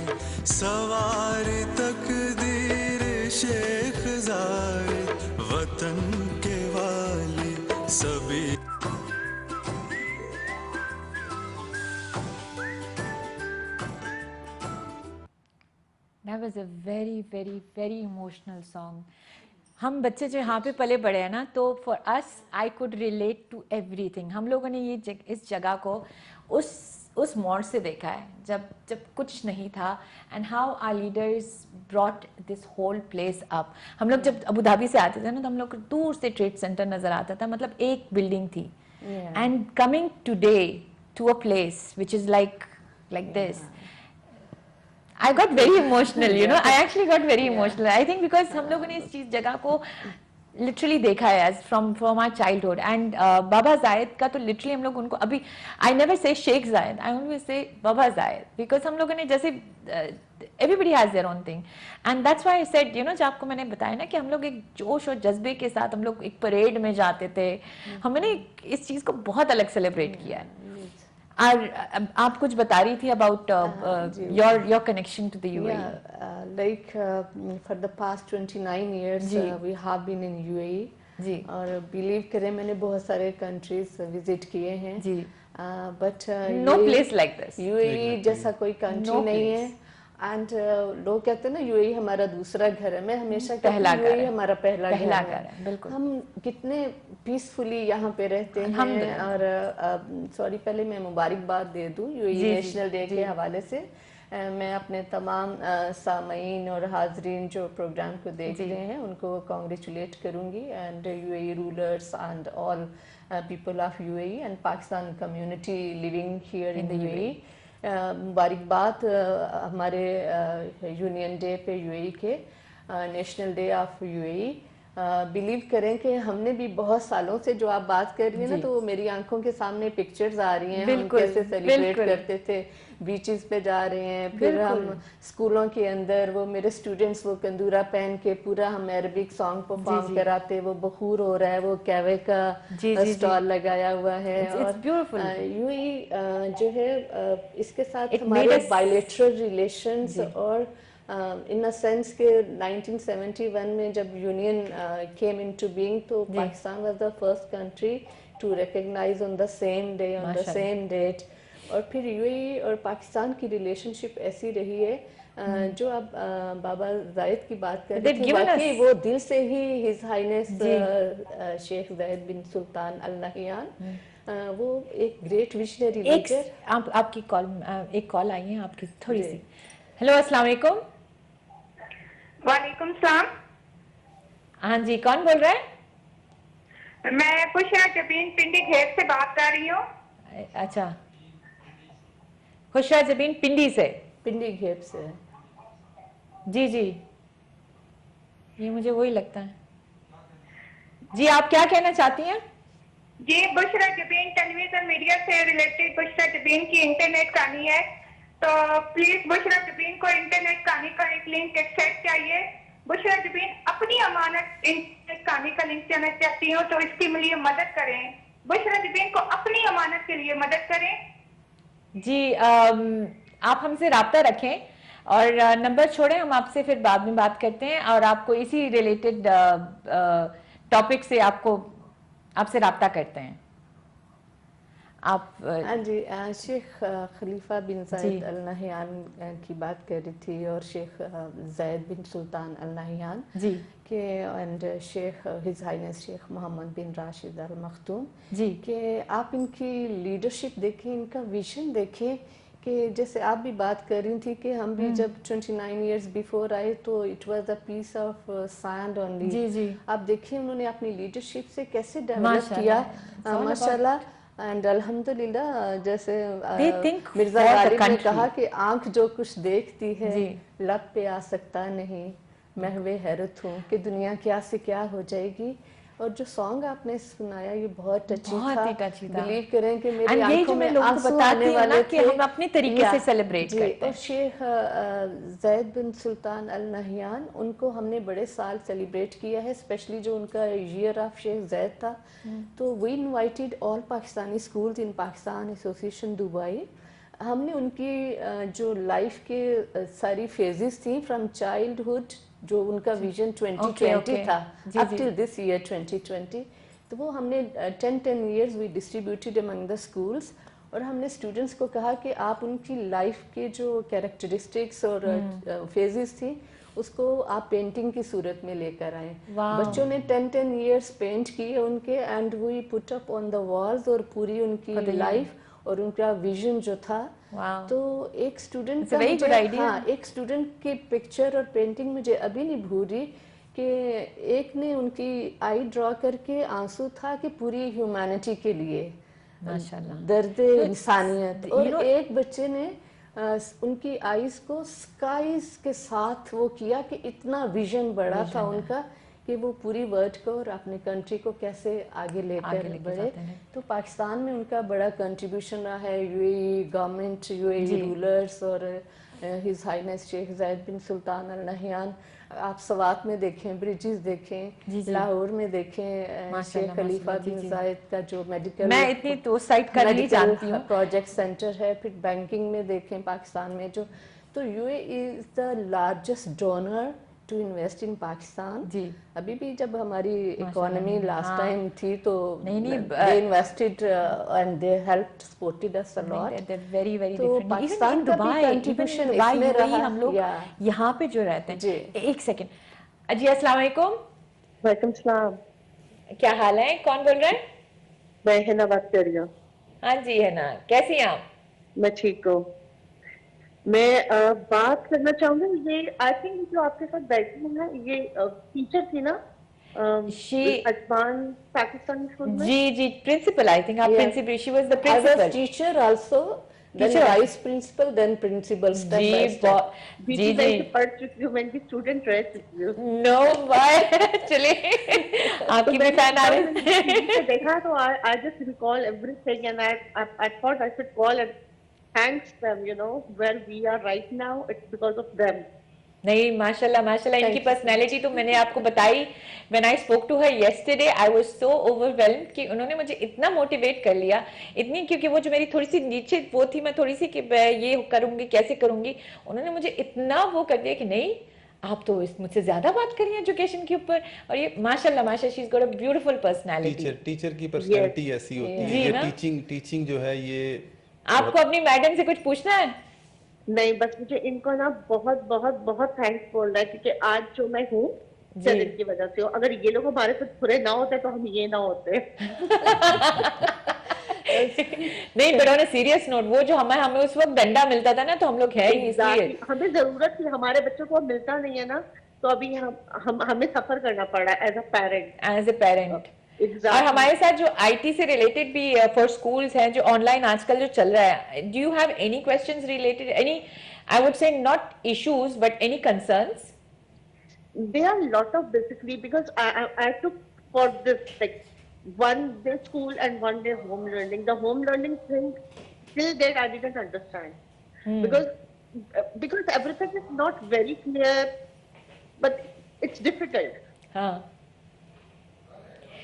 सवारी तकदीर शेख जायद, वतन के वाले सभी। That was a very very very emotional song. हम बच्चे जो यहाँ पे पले बड़े हैं ना, तो for us I could relate to everything. हम लोगों ने ये इस जगह को उस मोड़ से देखा है जब कुछ नहीं था, and how our leaders brought this whole place up. हम लोग जब अबू धाबी से आते थे ना, तो हम लोग को दूर से ट्रेड सेंटर नज़र आता था, मतलब एक बिल्डिंग थी, and coming today to a place which is like this, I got very emotional, you know. I actually got very emotional. I think because हम लोगों ने इस चीज़ जगह को literally देखा है as from our childhood. And बाबा जायद का तो literally हम लोग उनको अभी I never say शेख जायद, I always say बाबा जायद, because हम लोगों ने जैसे everybody has their own thing, and that's why I said, you know, जब आपको मैंने बताया ना कि हम लोग एक जोश और जज्बे के साथ हम लोग एक परेड में जाते थे, हमने इस चीज़ को बहुत अलग सेलिब्रेट किया है। और आप कुछ बता रही थी about your connection to the UAE. Yeah, like for the past 29 years we have been in UAE. जी. और believe करें मैंने बहुत सारे countries visit किए हैं. जी. But no place like this. UAE जैसा कोई country नहीं है. एंड लोग कहते हैं ना यूएई हमारा दूसरा घर है, मैं हमेशा पहला घर यूएई हमारा पहला घर है। बिल्कुल। हम कितने पीसफुली यहाँ पे रहते हैं। और सॉरी पहले मैं मुबारकबाद दे दूँ यूएई नेशनल डे के हवाले से। मैं अपने तमाम सामईन और हाजरीन जो प्रोग्राम को देख रहे हैं उनको कॉन्ग्रेचुलेट करूँगी, and UAE rulers and all people of UAE and Pakistan community living here in the UAE. मुबारकबाद हमारे यूनियन डे पे यूएई के, national day of UAE. Believe करें कि हमने भी बहुत सालों से जो आप बात कर रही हैं ना, तो वो मेरी आंखों के सामने पिक्चर्स आ रही हैं। हम कैसे सेलिब्रेट करते थे, बीचेस पे जा रहे हैं, फिर हम स्कूलों के अंदर वो मेरे स्टूडेंट्स वो कंदूरा पहन के पूरा हम अरबिक सॉन्ग परफॉर्म कराते, वो बखूर हो रहा है, वो कैवे का स्टॉल लगाया हुआ है। और यूएई जो है इसके साथ हमारे बायलैटरल रिलेशंस और in a sense के 1971 में जब यूनियन came into being, तो Pakistan was the first country to recognize on the same day, on the same date। और फिर यूएई और पाकिस्तान की रिलेशनशिप ऐसी रही है जो आप बाबा जायद की बात कर रहे थे, वाकई वो दिल से ही हिज हाइनेस शेख जायद बिन सुल्तान अल नहयान, वो एक ग्रेट विजनरी लीडर। आपकी एक कॉल आई है आपकी थोड़ी सी। हेलो अस्सलाम वालेकुम। वालेकुम सलाम। हाँ जी, कौन बोल रहा है? मैं खुशरा जबीन पिंडी घेर से बात कर रही हूँ। अच्छा, खुशरा जबीन पिंडी से। पिंडी घेर से। जी जी, ये मुझे वही लगता है। जी, आप क्या कहना चाहती हैं? जी, बुशरा जबीन टेलीविजन मीडिया से रिलेटेड बुशरा जबीन की इंटरनेट कहानी है, तो प्लीज बुशरा जबीन को इंटरनेट कहानी का एक लिंक एक्सेस चाहिए। बुशरा जबीन अपनी अमानत इंटरनेट कहानी का लिंक देना चाहती हूँ, तो इसके लिए मदद करें। बुशरा जबीन को अपनी अमानत के लिए मदद करें। जी, आप हमसे राब्ता रखें और नंबर छोड़ें, हम आपसे फिर बाद में बात करते हैं और आपको इसी रिलेटेड टॉपिक से आपसे राब्ता करते हैं। आप हाँ जी, शेख खलीफा बिन ज़ायद अल नहयान की बात कर रही थी और शेख ज़ैद बिन सुल्तान अल नहयान जी के and Sheikh His Highness Sheikh Mohammed bin Rashid Al Maktoum ji कि आप इनकी लीडरशिप देखें, इनका विजन देखें कि जैसे आप भी बात कर रही थी कि हम भी जब 29 इयर्स बिफोर आए तो it was a piece of sand only. जी जी, आप देखिए उन्होंने अपनी लीडरशिप से कैसे डेवलप किया, माशाल्लाह एंड अल्हम्दुलिल्लाह। जैसे मिर्जा गालिब ने कहा कि आंख जो कुछ देखती है लब पे आ सकता नहीं, महवे हैरत हूँ कि दुनिया क्या से क्या हो जाएगी। और जो सॉन्ग आपने सुनाया ये बहुत टची था। बिलीव करें कि मेरी आंखों में आंसू आने वाले थे। हम अपने तरीके से सेलिब्रेट करते हैं। और शेख ज़ैद बिन सुल्तान अल नहयान, उनको हमने बड़े साल सेलिब्रेट किया है, स्पेशली जो उनका ईयर ऑफ शेख ज़ैद था। तो we invited all Pakistani schools in Pakistan association Dubai. हमने उनकी जो लाइफ के सारी फेजेस थी फ्रॉम चाइल्डहुड, जो उनका विजन 2020 था अप टिल दिस ईयर 2020, तो वो हमने 10 years we distributed among the schools. और हमने स्टूडेंट्स को कहा कि आप उनकी लाइफ के जो कैरेक्टरिस्टिक्स और फेजेस थी उसको आप पेंटिंग की सूरत में लेकर आए। बच्चों ने 10 इयर्स पेंट किए उनके and we put up on the walls, और पूरी उनकी लाइफ और उनका विजन जो था। तो एक स्टूडेंट का एक स्टूडेंट की पिक्चर और पेंटिंग मुझे अभी नहीं भूल रही कि एक ने उनकी आई ड्रॉ करके आंसू था कि पूरी ह्यूमैनिटी के लिए, माशाल्लाह, दर्द इंसानियत। और एक बच्चे ने उनकी आईज को स्काईज के साथ वो किया कि इतना विजन बड़ा था उनका कि वो पूरी वर्ल्ड को और अपनी कंट्री को कैसे आगे लेकर बढ़े। तो पाकिस्तान में उनका बड़ा कंट्रीब्यूशन रहा है, यूएई गवर्नमेंट, यूएई रूलर्स और हिज हाइनेस शेख ज़ैद बिन सुल्तान अल नहयान। आप सवात में देखें, ब्रिजेस देखें, लाहौर में देखें शेख खलीफा बिन ज़ायद का जो मेडिकल, मैं इतनी तो साइट कर नहीं जानती हूँ, प्रोजेक्ट सेंटर है। फिर बैंकिंग में देखें पाकिस्तान में जो, तो UAE is the largest donor to invest in Pakistan. जी, अभी भी जब हमारी इकोनॉमी लास्ट टाइम थी तो they invested and they helped supported us a lot. Very तो पाकिस्तान का भी कंट्रीब्यूशन इसमें रहा। हम लोग यहाँ पे जो रहते हैं। एक सेकंड जी, अस्सलाम वालेकुम। वालेकुम सलाम। क्या हाल है, कौन बोल रहे हैं? मैं हिना बात कर रही हूँ। हाँ जी हिना, कैसी हैं आप? मैं ठीक हूँ। मैं बात करना चाहूंगी, ये आई थिंक जो आपके साथ बैठी हूँ ना, ये टीचर थी ना अजमान पाकिस्तान स्कूल में? जी जी, प्रिंसिपल, आई थिंक आप principal, she was the principal. I was teacher also, then vice principal, then principal, step by step. जी जी, पढ़ चुकी हूँ, मैं भी स्टूडेंट रह चुकी हूँ। नो बाय, चलिए आपकी भी फैन आ रही है। देखा तो I just recall everything and I thought I should call and thanks them, you know, where we are right now, it's because of them. नहीं, माशाल्लाह माशाल्लाह, इनकी पर्सनैलिटी तो मैंने आपको बताई। When I spoke to her yesterday, I was so overwhelmed कि उन्होंने मुझे इतना मोटिवेट कर लिया, इतनी, क्योंकि वो जो मेरी थोड़ी सी नीचे वो थी, मैं थोड़ी सी कि ये करूंगी कैसे करूंगी, उन्होंने मुझे इतना वो कर दिया कि नहीं आप तो मुझसे ज्यादा बात करिए एजुकेशन के ऊपर। और ये माशाल्लाह माशाल्लाह, she is got a beautiful personality. Teacher की पर्सनैलिटी ऐसी होती है। ये टीचिंग जो है ये। आपको अपनी मैडम से कुछ पूछना है? नहीं, बस मुझे इनको ना बहुत बहुत बहुत थैंक्स बोलना है, क्योंकि आज जो मैं हूँ सिर्फ इनकी वजह से। अगर ये लोग हमारे साथ बुरे ना होते तो हम ये ना होते। नहीं, but on a serious note, वो जो हमें उस वक्त डंडा मिलता था ना, तो हम लोग है ही, इसलिए हमें जरूरत थी, हमारे बच्चों को मिलता नहीं है ना, तो अभी हमें सफर करना पड़ रहा है एज ए पेरेंट। और हमारे साथ जो आईटी से रिलेटेड भी फॉर स्कूल्स हैं, जो ऑनलाइन आजकल जो चल रहा है, do you have any questions related, any, I would say not issues but any concerns? There are a lot of basically because I took for this like 1 day school and 1 day home learning. The home learning thing till date I didn't understand because everything is not very clear, but it's difficult.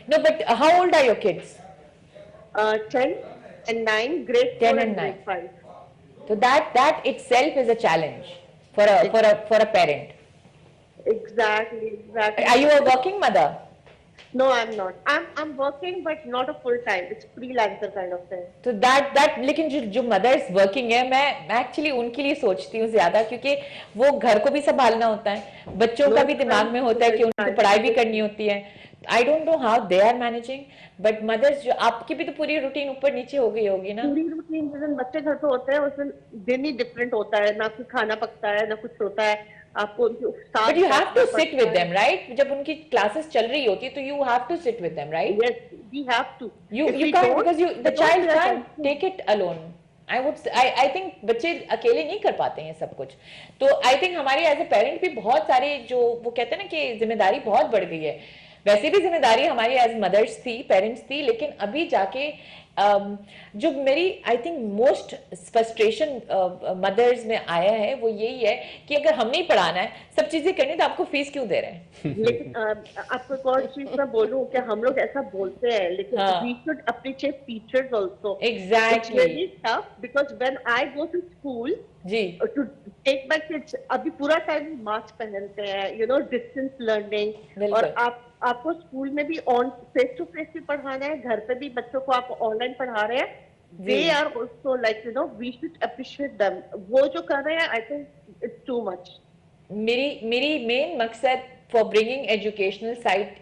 No, but how old are your kids? 10 and 9, grade 10 4 and grade 5. So that itself is a challenge for a parent. Exactly. Are you a working mother? No, I'm not. I'm working, but not a full time. It's freelancer kind of thing. तो that लेकिन जो mother's working है, मैं actually उनके लिए सोचती हूँ ज्यादा, क्योंकि वो घर को भी संभालना होता है, बच्चों का भी दिमाग में होता है कि उनको पढ़ाई भी करनी होती है. I don't know how they are managing, but mothers, जो आपकी भी तो पूरी रूटीन ऊपर नीचे हो गई होगी ना? पूरी रूटीन जिस दिन बच्चे घर पे होते हैं उस दिन दिन ही डिफरेंट होता है, ना कुछ खाना पकता है ना कुछ होता है. आपको But you have to sit with them, right? जब उनकी क्लासेस चल रही होती है तो you have to sit with them, right? Yes, we have to. You can't, because the child can't take it alone. I think बच्चे अकेले नहीं कर पाते हैं सब कुछ. तो I think हमारे एज ए पेरेंट भी बहुत सारे, जो वो कहते हैं ना कि जिम्मेदारी बहुत बढ़ गई है. वैसे भी जिम्मेदारी हमारी एज मदर्स थी, पेरेंट्स थी, लेकिन अभी जाके जो मेरी I think most frustration mothers में आया है वो यही है कि अगर हम नहीं पढ़ाना है, सब चीजें करनी, तो आपको फीस क्यों दे रहे हैं? लेकिन आपको एक और चीज मैं बोलूं कि हम लोग ऐसा बोलते हैं, लेकिन we should appreciate teachers also. Exactly. It's very tough because when I go to school to take my kids, अभी पूरा टाइम मास्क पहनते हैं, you know, distance learning, और आपको स्कूल में भी ऑन फेस टू फेस भी पढ़ाना है, घर पे भी बच्चों को आप ऑनलाइन पढ़ा रहे हैं. They are also like, you know, we should appreciate them. वो जो कर रहे हैं, I think it's too much. मेरी मेन मकसद for bringing educational side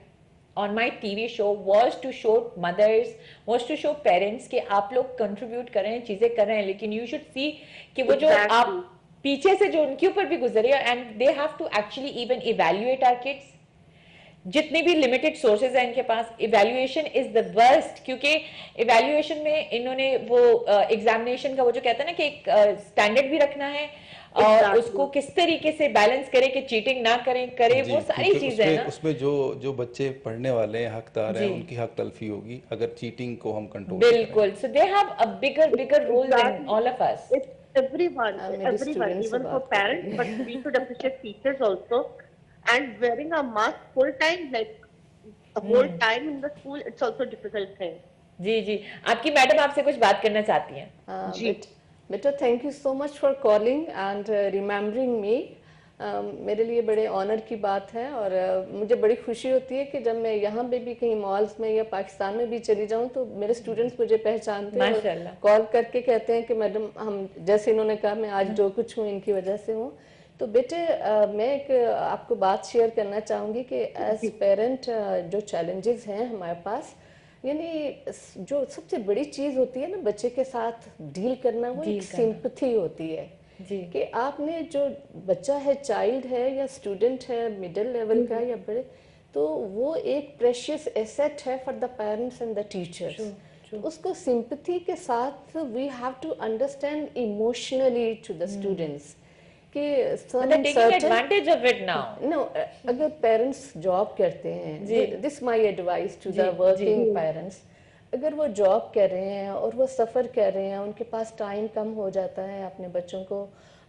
on my TV show was to show mothers, was to show parents कि आप लोग contribute कर रहे हैं, चीजें कर रहे हैं, लेकिन you should see कि वो जो आप पीछे से जो उनके ऊपर भी गुजरे, and they have to actually even evaluate our kids. जितने भी लिमिटेड सोर्सेज हैं इनके पास, इवैल्यूएशन इज द वर्स्ट, क्योंकि इवैल्यूएशन में इन्होंने वो एग्जामिनेशन का वो जो कहता है ना कि एक स्टैंडर्ड भी रखना है, और उसको किस तरीके से बैलेंस करे कि चीटिंग ना करे वो सारी चीजें हैं ना. उसमें जो बच्चे पढ़ने वाले हैं, हकदार हैं, उनकी हक तलफी होगी अगर चीटिंग को हम कंट्रोल. बिल्कुल. So they have a bigger role than all of us. Everyone, even for parents, but we should appreciate teachers also. And wearing a mask full time, like the whole time in the school, it's also a difficult thing. जी. आपकी madam आपसे कुछ बात करना चाहती हैं. जी बेटा, thank you so much for calling and remembering me. मेरे लिए बड़े ऑनर की बात है, और मुझे बड़ी खुशी होती है कि जब मैं यहाँ पे भी कहीं मॉल्स में या पाकिस्तान में भी चली जाऊँ तो मेरे स्टूडेंट्स मुझे पहचानते हैं, कॉल करके कहते हैं कि मैडम, हम जैसे इन्होंने कहा मैं आज जो कुछ हूँ इनकी वजह से हूँ. तो बेटे, मैं एक आपको बात शेयर करना चाहूँगी कि एज पेरेंट जो चैलेंजेस हैं हमारे पास, यानी जो सबसे बड़ी चीज़ होती है ना बच्चे के साथ डील करना, वो एक सिंपैथी होती है कि आपने जो बच्चा है, चाइल्ड है या स्टूडेंट है, मिडिल लेवल का या बड़े, तो वो एक प्रेशियस एसेट है for the parents and the teachers. उसको सिंपैथी के साथ we have to understand emotionally to the students कि advantage of it now. No, अगर पेरेंट्स जॉब करते हैं, this my advice to the working parents, अगर वो जॉब कर रहे हैं और वो सफ़र कर रहे हैं, उनके पास टाइम कम हो जाता है अपने बच्चों को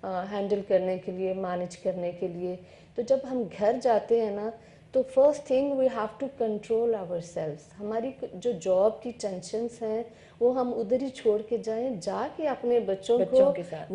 हैंडल करने के लिए, मैनेज करने के लिए, तो जब हम घर जाते हैं ना, तो first thing we have to control ourselves. हमारी जो जॉब की टेंशन्स हैं वो हम उधर ही छोड़ के जाके अपने बच्चों को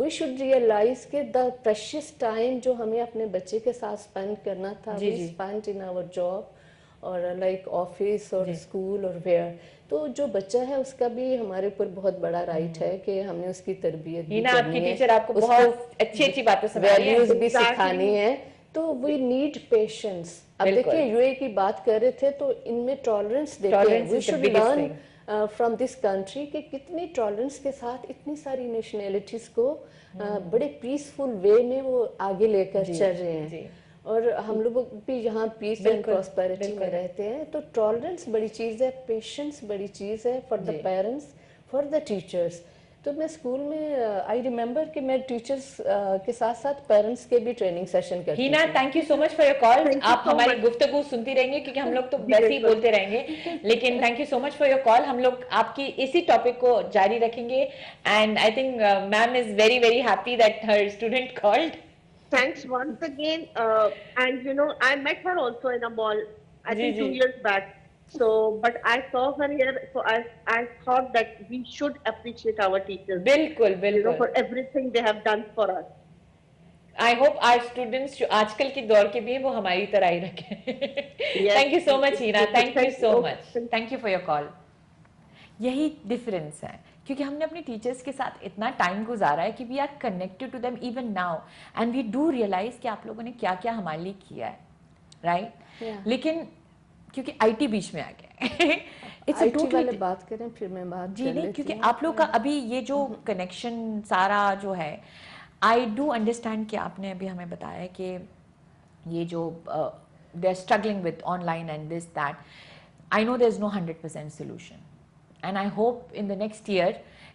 वी शुड रियलाइज कि द प्रेशियस टाइम जो हमें अपने बच्चे के साथ स्पेंड करना था, we spend in our job और लाइक ऑफिस और स्कूल और वेयर. तो जो बच्चा है उसका भी हमारे ऊपर बहुत बड़ा राइट है कि हमने उसकी तरबियत भी करनी है, आपकी टीचर आपको बहुत अच्छी बातें सिखा रही है, वैल्यूज भी सिखानी है. तो वी नीड पेशेंस. अब देखिए यूए की बात कर रहे थे तो इनमें टॉलरेंस देखिए, we should learn from this country कि कितनी टॉलरेंस के साथ इतनी सारी नेशनैलिटीज को बड़े पीसफुल वे में वो आगे लेकर चल रहे हैं. اور ہم لوگ بھی یہاں پیس اینڈ پراسپیرٹی میں رہتے ہیں, تو ٹالرنس بڑی چیز ہے, پیشنس بڑی چیز ہے for the parents, for the teachers. تو میں اسکول میں آئی ریمبر کہ میں ٹیچرس کے ساتھ ساتھ پیرنٹس کے بھی ٹریننگ سیشن کرتی ہینا, thank you so much for your call. آپ ہماری گفتگو سنتی رہیں گے کیونکہ ہم لوگ تو ویسے ہی بولتے رہیں گے, لیکن thank you so much for your کال. ہم لوگ آپ کی اسی ٹاپک کو جاری رکھیں گے, and I think ma'am is very very happy that Hare student called. Thanks once again. And you know, I met her also in a mall, I think 2 years back. So, but I saw her here, so I thought that we should appreciate our teachers. بالکل بالکل. You know, for everything they have done for us. I hope our students جو آج کل کی دور کے بھی ہیں وہ ہماری طرح ہی رکھیں. Thank you so much Hina, thank you so much. Thank you for your call. یہی ڈفرینس ہے کیونکہ ہم نے اپنے ٹیچرس کے ساتھ اتنا ٹائم گزارا ہے کہ we are connected to them even now, and we do realise کہ آپ لوگوں نے کیا کیا ہمارے لیے کیا ہے, رائٹ. لیکن کیونکہ آئی ٹی بیچ میں آ گیا, بات کریں پھر میں بات جی نہیں, کیونکہ آپ لوگ کا ابھی یہ جو کنیکشن سارا جو ہے, آئی ڈو انڈرسٹینڈ کہ آپ نے ابھی ہمیں بتایا کہ یہ جو they are struggling with online and this that, I know there is no 100% solution. And I hope in the next year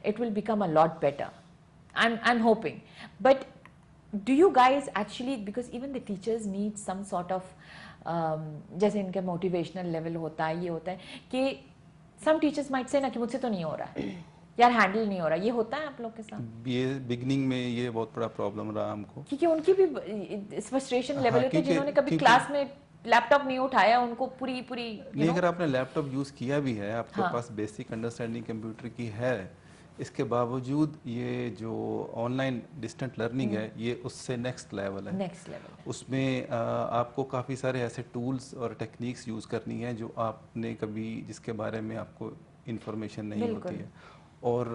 it will become a lot better. I'm hoping. But do you guys actually, because even the teachers need some sort of جیسے ان کا motivational level ہوتا ہے, یہ ہوتا ہے کہ some teachers might say نا کہ مجھ سے تو نہیں ہو رہا ہے یار, ہینڈل نہیں ہو رہا, یہ ہوتا ہے آپ لوگ کے ساتھ؟ یہ بگننگ میں یہ بہت بڑا پرابلم رہا ہم کو, کیونکہ ان کی بھی فرسٹریشن لیول ہوتی ہے, جنہوں نے کبھی کلاس میں لیپ ٹاپ نہیں اٹھایا ان کو پوری نہیں, اگر آپ نے لیپ ٹاپ یوز کیا بھی ہے, آپ کے پاس بیسک انڈرسٹینڈنگ کمپیوٹر کی ہے, اس کے باوجود یہ جو آن لائن ڈسٹنٹ لرننگ ہے یہ اس سے نیکسٹ لیول ہے. اس میں آپ کو کافی سارے ایسے ٹولز اور ٹیکنیکس یوز کرنی ہے جو آپ نے کبھی, جس کے بارے میں آپ کو انفارمیشن نہیں ہوتی ہے, اور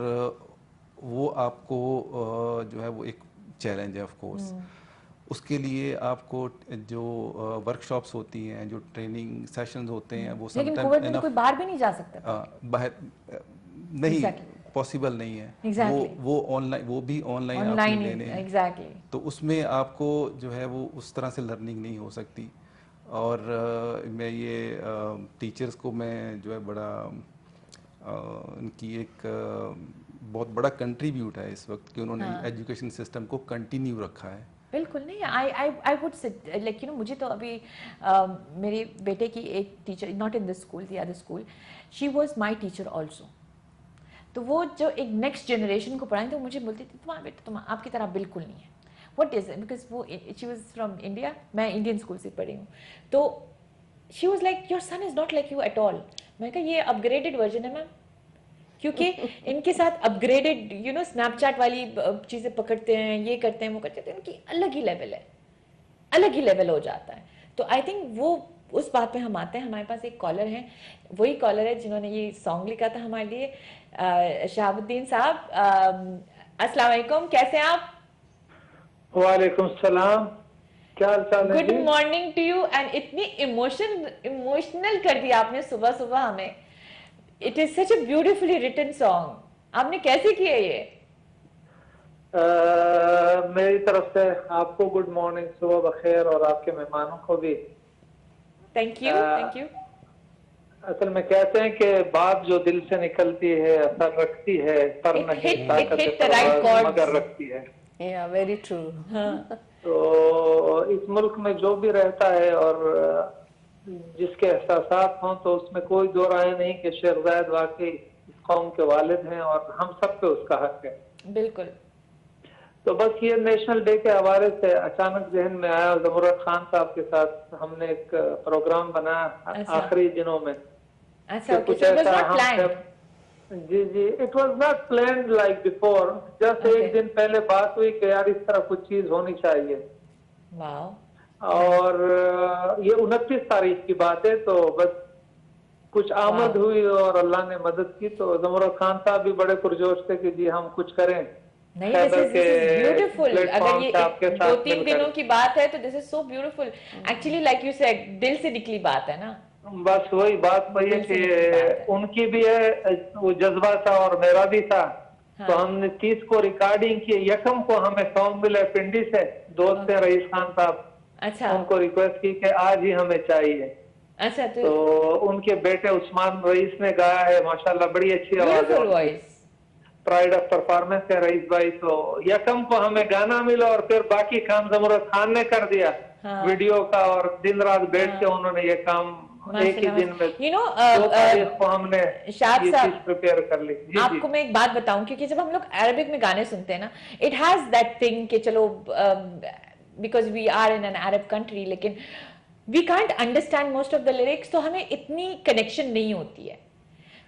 وہ آپ کو جو ہے وہ ایک چیلنج ہے آف کورس. اس کے لیے آپ کو جو ورک شاپس ہوتی ہیں, جو ٹریننگ سیشنز ہوتے ہیں, وہ لیکن کووڈ میں کوئی باہر بھی نہیں جا سکتا, باہر نہیں پاسبل نہیں ہے, وہ آن لائن, وہ بھی آن لائن آپ نے لینے ہیں, تو اس میں آپ کو جو ہے وہ اس طرح سے لرننگ نہیں ہو سکتی. اور میں یہ ٹیچرز کو میں جو ہے بڑا ان کی ایک بہت بڑا کنٹریبیوٹ ہے اس وقت کہ انہوں نے ایجوکیشن سسٹم کو کنٹینیو رکھا ہے. بالکل نہیں, I would say like you know, مجھے تو ابھی میرے بیٹے کی ایک teacher, not in this school, the other school, she was my teacher also. تو وہ جو ایک نیکسٹ جنریشن کو پڑھائیں تو مجھے بولتی تھی تمہارا بیٹا تم آپ کی طرح بالکل نہیں ہے. وٹ از اٹ, بیکاز وہ شی واز فرام انڈیا, میں انڈین اسکول سے پڑھی ہوں, تو she was like your son is not like you at all. میں کہا یہ اپ گریڈیڈ ورژن ہے میم, کیونکہ ان کے ساتھ upgraded you know Snapchat والی چیزیں پکڑتے ہیں, یہ کرتے ہیں, وہ کرتے ہیں, ان کی الگ ہی لیول ہے, الگ ہی لیول ہو جاتا ہے. تو آئی تھنک وہ اس بات پہ ہم آتے ہیں. ہمارے پاس ایک کالر ہیں, وہی کالر ہے جنہوں نے یہ سانگ لکھا تھا ہمارے لیے, شہاب الدین صاحب. السلام علیکم, کیسے ہیں آپ؟ وعلیکم السلام, کیا حال چال ہے؟ Good morning to you. And اتنی ایموشنل کر دیا آپ نے صبح صبح ہمیں. It is such a beautifully written song. آپ نے کیسے کیا یہ؟ میری طرف سے آپ کو گڈ مارننگ, صبح بخیر, اور آپ کے مہمانوں کو بھی تھینک یو. Thank you. اصل میں کہتے ہیں کہ بات جو دل سے نکلتی ہے اثر رکھتی ہے, پر نہیں طاقت مگر رکھتی ہے. Yeah, very true. تو اس ملک میں جو بھی رہتا ہے اور جس کے احساسات ہوں تو اس میں کوئی دو رائے نہیں کہ شیخ زاید واقعی اس قوم کے والد ہیں اور ہم سب پہ اس کا حق ہے. بالکل. تو بس یہ نیشنل ڈے کے حوالے سے اچانک ذہن میں آیا, زمرد خان صاحب کے ساتھ ہم نے ایک پروگرام بنایا آخری دنوں میں. کچھ ایسا جی it was not planned like before, just ایک دن پہلے بات ہوئی کہ یار اس طرح کچھ چیز ہونی چاہیے. اور یہ 29 تاریخ کی بات ہے, تو بس کچھ آمد ہوئی اور اللہ نے مدد کی. تو زمرد خان صاحب بھی بڑے پرجوش تھے کہ جی ہم کچھ کریں. نہیں, this is beautiful. اگر یہ 2-3 دنوں کی بات ہے تو this is so beautiful. Actually like you said, دل سے نکلی بات ہے نا. بس وہی بات وہی ہے کہ ان کی بھی ہے وہ جذبہ تھا اور میرا بھی تھا. تو ہم نے 30 کو ریکارڈنگ کی. یکم کو ہمیں سانگ ملے پنڈی سے, دوست ہیں رئیس خان صاحب, अच्छा, उनको रिक्वेस्ट की कि आज ही हमें चाहिए। अच्छा, तो उनके बेटे उस्मान रईस ने गाया है, माशाल्लाह बड़ी अच्छी आवाज है, प्राइड ऑफ परफॉर्मेंस है रईस भाई। तो यकम को हमें गाना मिला और फिर बाकी काम जमूरत खान ने कर दिया वीडियो का, और दिन रात बैठ के उन्होंने ये काम एक ही दिन में, यू नो, को हमने शाद ये साहब, चीज प्रिपेयर कर ली। जी, आपको मैं एक बात बताऊं, क्योंकि जब हम लोग अरबिक में गाने सुनते हैं ना, इट हैज दैट थिंग कि चलो because we are in an Arab country, लेकिन we can't understand most of the lyrics, तो हमें इतनी कनेक्शन नहीं होती है।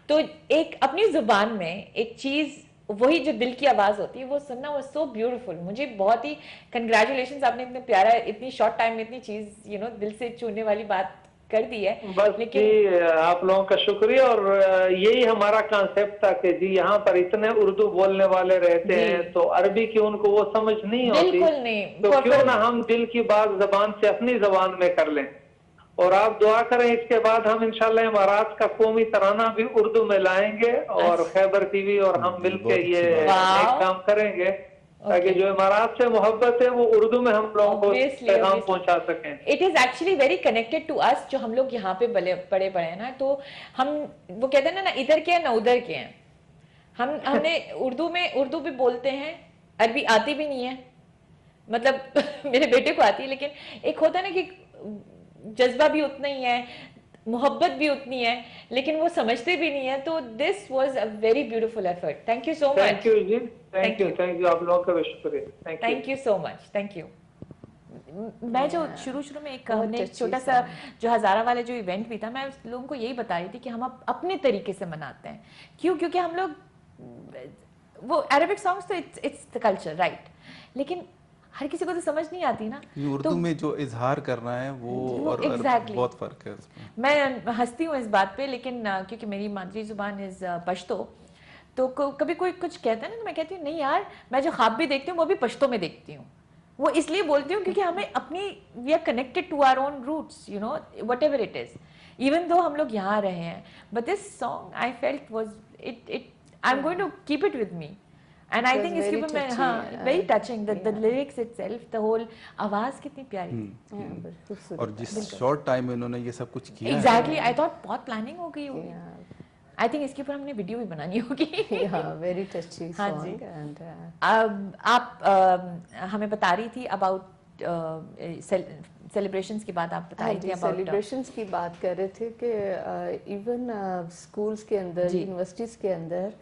तो एक अपनी जुबान में एक चीज, वही जो दिल की आवाज होती है, वो सुनना वो सो ब्यूटीफुल। मुझे बहुत ही कंग्रेचुलेशंस, आपने इतने प्यारा, इतनी शॉर्ट टाइम में इतनी चीज, यू नो, दिल से छूने वाली बात कर दी है। बस लेकिन जी आप लोगों का शुक्रिया, और यही हमारा कॉन्सेप्ट था कि जी यहाँ पर इतने उर्दू बोलने वाले रहते हैं, तो अरबी की उनको वो समझ नहीं होती, बिल्कुल नहीं, तो क्यों ना हम दिल की बात जबान से अपनी जबान में कर लें। और आप दुआ करें, इसके बाद हम इंशाल्लाह इमारात का कौमी तराना भी उर्दू में लाएंगे, और खैबर टीवी और हम मिलके ये एक काम करेंगे, ताकि जो इमारात से मोहब्बत है वो उर्दू में हम लोगों को पैगाम पहुंचा सकें। It is actually very connected to us, जो हम लोग यहाँ पे पड़े हैं ना, तो हम, वो कहते हैं ना इधर के हैं ना उधर के हैं। हमने उर्दू भी बोलते हैं, अरबी आती भी नहीं है, मतलब मेरे बेटे को आती है, लेकिन एक होता है ना कि जज्बा भी उतना ही है, मोहब्बत भी उतनी है, लेकिन वो समझते भी नहीं है। तो this was a very beautiful effort. Thank you so much. Thank you जी, थैंक यू आप लोगों का भी शुक्रिया। Thank you so much, thank you. मैं जो शुरू में एक हमने एक छोटा सा जो हजारा वाले जो इवेंट भी था, मैं उस लोगों को यही बता रही थी कि हम अपने तरीके से मनाते हैं। क्यों? क्योंकि हम लोग, वो अरेबिक सॉन्ग्स तो इट्स द कल्चर, राइट, लेकिन हर किसी को तो समझ नहीं आती ना। उर्दू में जो इजहार करना है वो और exactly. बहुत फर्क है उसमें। मैं हंसती हूँ इस बात पे, लेकिन क्योंकि मेरी मादरी जुबान इज पश्तो, तो कभी कोई कुछ कहता है ना, तो मैं कहती हूँ नहीं यार, मैं जो ख्वाब भी देखती हूँ वो भी पश्तो में देखती हूँ। वो इसलिए बोलती हूँ क्योंकि हमें अपनी, we are connected to our own roots, you know, whatever it is, even though हम लोग यहाँ रहे हैं। But this song I felt was it I am going to keep it with me, and I think इसके ऊपर मैं, हाँ, very touching, the lyrics itself, the whole आवाज कितनी प्यारी। और जिस शॉर्ट टाइम में उन्होंने ये सब कुछ किया, एग्जैक्टली, आई थॉट बहुत प्लानिंग हो गई होगी। आई थिंक इसके ऊपर हमने वीडियो भी बनानी होगी। वेरी टची। हाँ जी। आप हमें बता रही थी अबाउट सेलिब्रेशंस की बात, आप बता रही थी अबाउट सेलिब्रेशंस की बात कर रहे थे कि इवन स्कूल्स के अंदर, यूनिवर्सिटीज़ के अंदर,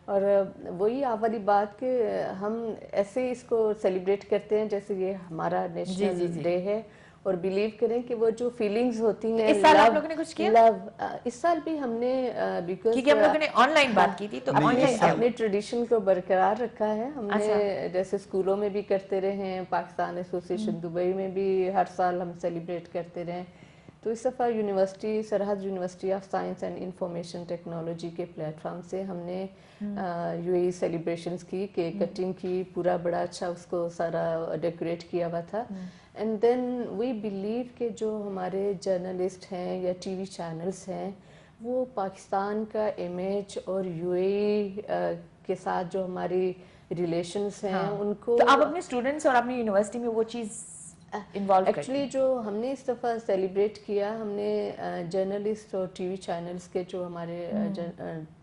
और वही आप वाली बात कि हम ऐसे इसको सेलिब्रेट करते हैं जैसे ये हमारा नेशनल डे है, और बिलीव करें कि वो जो फीलिंग्स होती हैं, इस साल आप लोगों ने कुछ किया? लव, इस साल भी हमने बिकॉज क्योंकि हम लोगों ने ऑनलाइन बात की थी, तो ऑनलाइन अपने ट्रेडिशन को बरकरार रखा है हमने। जैसे स्कूलों में भी करते रहे हैं, पाकिस्तान एसोसिएशन दुबई में भी हर साल हम सेलिब्रेट करते रहे। तो इस दफ़ा यूनिवर्सिटी, सरहद university of science and information technology के प्लेटफॉर्म से हमने यूएई सेलिब्रेशंस की, केक कटिंग की, पूरा बड़ा अच्छा उसको सारा डेकोरेट किया हुआ था। एंड देन वी बिलीव कि जो हमारे जर्नलिस्ट हैं या टीवी चैनल्स हैं, वो पाकिस्तान का इमेज और यूएई के साथ जो हमारी रिलेशंस हैं, उनको, तो आप अपने स्टूडेंट्स और अपनी यूनिवर्सिटी में वो चीज़ इन्वॉल्व एक्चुअली जो हमने इस दफ़ा सेलिब्रेट किया, हमने जर्नलिस्ट और टीवी चैनल्स के जो हमारे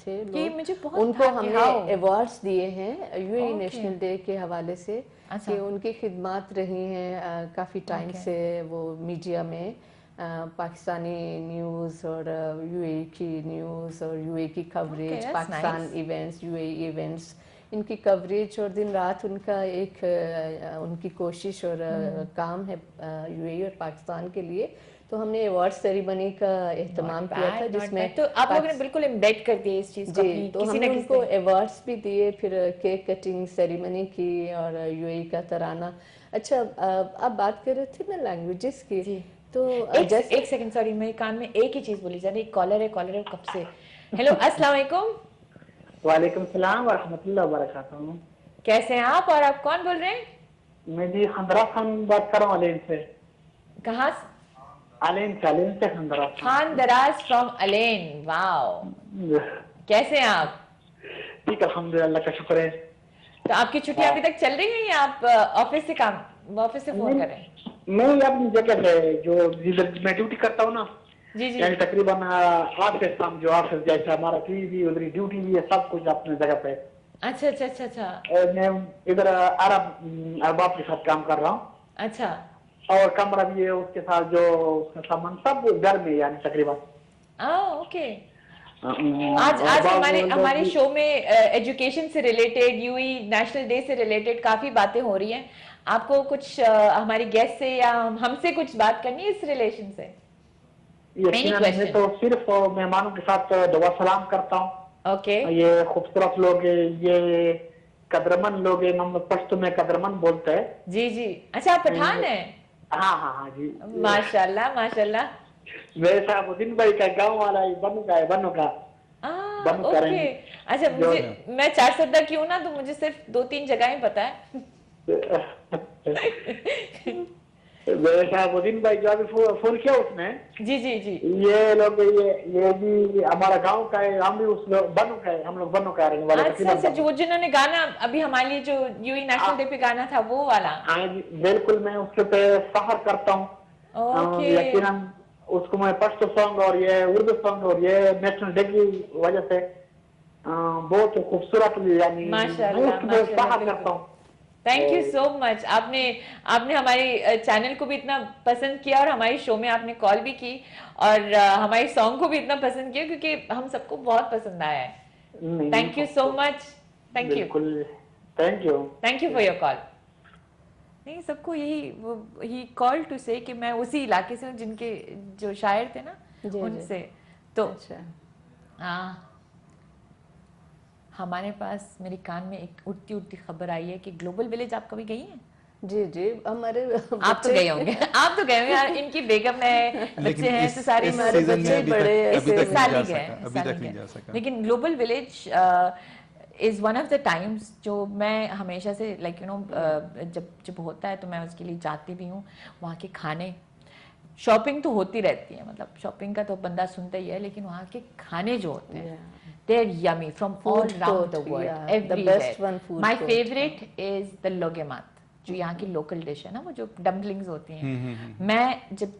थे लोग, उनको हमने अवार्ड्स दिए हैं यूएई नेशनल डे के हवाले से, कि उनकी खिदमत रही हैं काफ़ी टाइम से वो मीडिया में, पाकिस्तानी न्यूज़ और यूएई की न्यूज़ और यूएई की coverage, Pakistan events, UAE events, इनकी कवरेज, और दिन रात उनका एक उनकी कोशिश और काम है यूएई और पाकिस्तान के लिए। तो हमने अवार्ड सेरेमनी का एहतमाम किया था, जिसमें तो आप लोगों ने बिल्कुल एम्बेड कर दिया इस चीज़ को, तो हमने उनको अवार्ड्स भी दिए, फिर केक कटिंग सेरेमनी की, और यूएई का तराना। अच्छा, आप बात कर रहे थे ना लैंग्वेजेस की, तो एक सेकंड, सॉरी, मेरे कान में एक ही चीज़ बोली जा रही है, कॉलर है कब से। हेलो, अस्सलाम वालेकुम। वालेकुम सलाम व रहमतुल्लाहि व बरकातहू। कैसे हैं आप, और आप कौन बोल रहे हैं? मैं जी खंदरा खान बात कर रहा हूँ, अलेन से। कहाँ? अलेन से खंदरा खान दराज फ्रॉम अलेन। वाओ, कैसे हैं आप? ठीक, अल्हम्दुलिल्लाह का शुक्र है। तो आपकी छुट्टी अभी तक चल रही है या आप ऑफिस से फोन कर रहे हैं? मैं अपनी जगह पे जो जिधर मैं ड्यूटी करता हूँ ना, जी जी यानी तकरीबन ऑफिस जो ऑफिस जैसा हमारा टीवी भी उधर ड्यूटी भी है, सब कुछ अपनी जगह पे। अच्छा अच्छा अच्छा अच्छा और मैं इधर अरबाब के साथ काम कर रहा हूँ। अच्छा और कमरा भी है उसके साथ, जो उसका सामान सब घर में, यानी तकरीबन। ओके। आज हमारे शो में एजुकेशन से रिलेटेड, यूई नेशनल डे से रिलेटेड काफी बातें हो रही हैं। आपको कुछ हमारी गेस्ट से या हमसे कुछ बात करनी है इस रिलेशन से? मैं तो सिर्फ मेहमानों के साथ दुआ सलाम करता हूँ। ओके। ये खूबसूरत लोग, ये कदरमन लोग, हम पश्तो में कदरमन बोलते हैं। जी जी। अच्छा, आप पठान हैं? हाँ हाँ हाँ जी। माशाल्लाह माशाल्लाह। मेरे साहबुद्दीन भाई का गांव वाला ही बनु का है, बनु का। ओके। अच्छा, मैं 410 की हूँ ना, तो मुझे सिर्फ 2-3 जगहें पता है। मेरे साहबुद्दीन भाई जो अभी फोन किया उसने, जी जी जी, ये लोग ये भी हमारा गांव का है, हम भी उस बनु का है, हम लोग बनु का रहने वाले। अच्छा अच्छा, जो जिन्होंने गाना अभी हमारे लिए जो यूई नेशनल डे पे गाना था वो वाला? हाँ जी बिल्कुल, मैं उसके पे फखर करता हूँ। यकीनन उसको मैं पश्तो सॉन्ग और ये उर्दू सॉन्ग और ये नेशनल डे की वजह से बहुत खूबसूरत, यानी मैं उसको फखर करता हूँ। Thank you so much. आपने हमारे चैनल को भी इतना पसंद किया और हमारी शो में आपने कॉल भी की और हमारे सॉन्ग को भी इतना पसंद किया, क्योंकि हम सबको बहुत पसंद आया है। Thank you so much. Thank you for your call. नहीं, सबको यही कॉल टू से कि मैं उसी इलाके से हूँ जिनके जो शायर थे ना उनसे। तो हमारे पास मेरे कान में एक उड़ती उड़ती खबर आई है कि ग्लोबल विलेज आप कभी गई हैं? जी जी, हमारे आप तो गए होंगे। आप तो गए होंगे यार, इनकी बेगम है, बच्चे हैं, तो सारे हमारे बच्चे बड़े इस साल ही गए। लेकिन global village is one of the times जो मैं हमेशा से लाइक यू नो जब होता है तो मैं उसके लिए जाती भी हूँ। वहाँ के खाने, शॉपिंग तो होती रहती है, मतलब शॉपिंग का तो बंदा सुनता ही है, लेकिन वहाँ के खाने जो होते हैं they're yummy from all around the world, everywhere. My favorite is the logemat, जो यहाँ की लोकल डिश है ना, वो जो डम्पलिंग्स होती हैं। मैं जब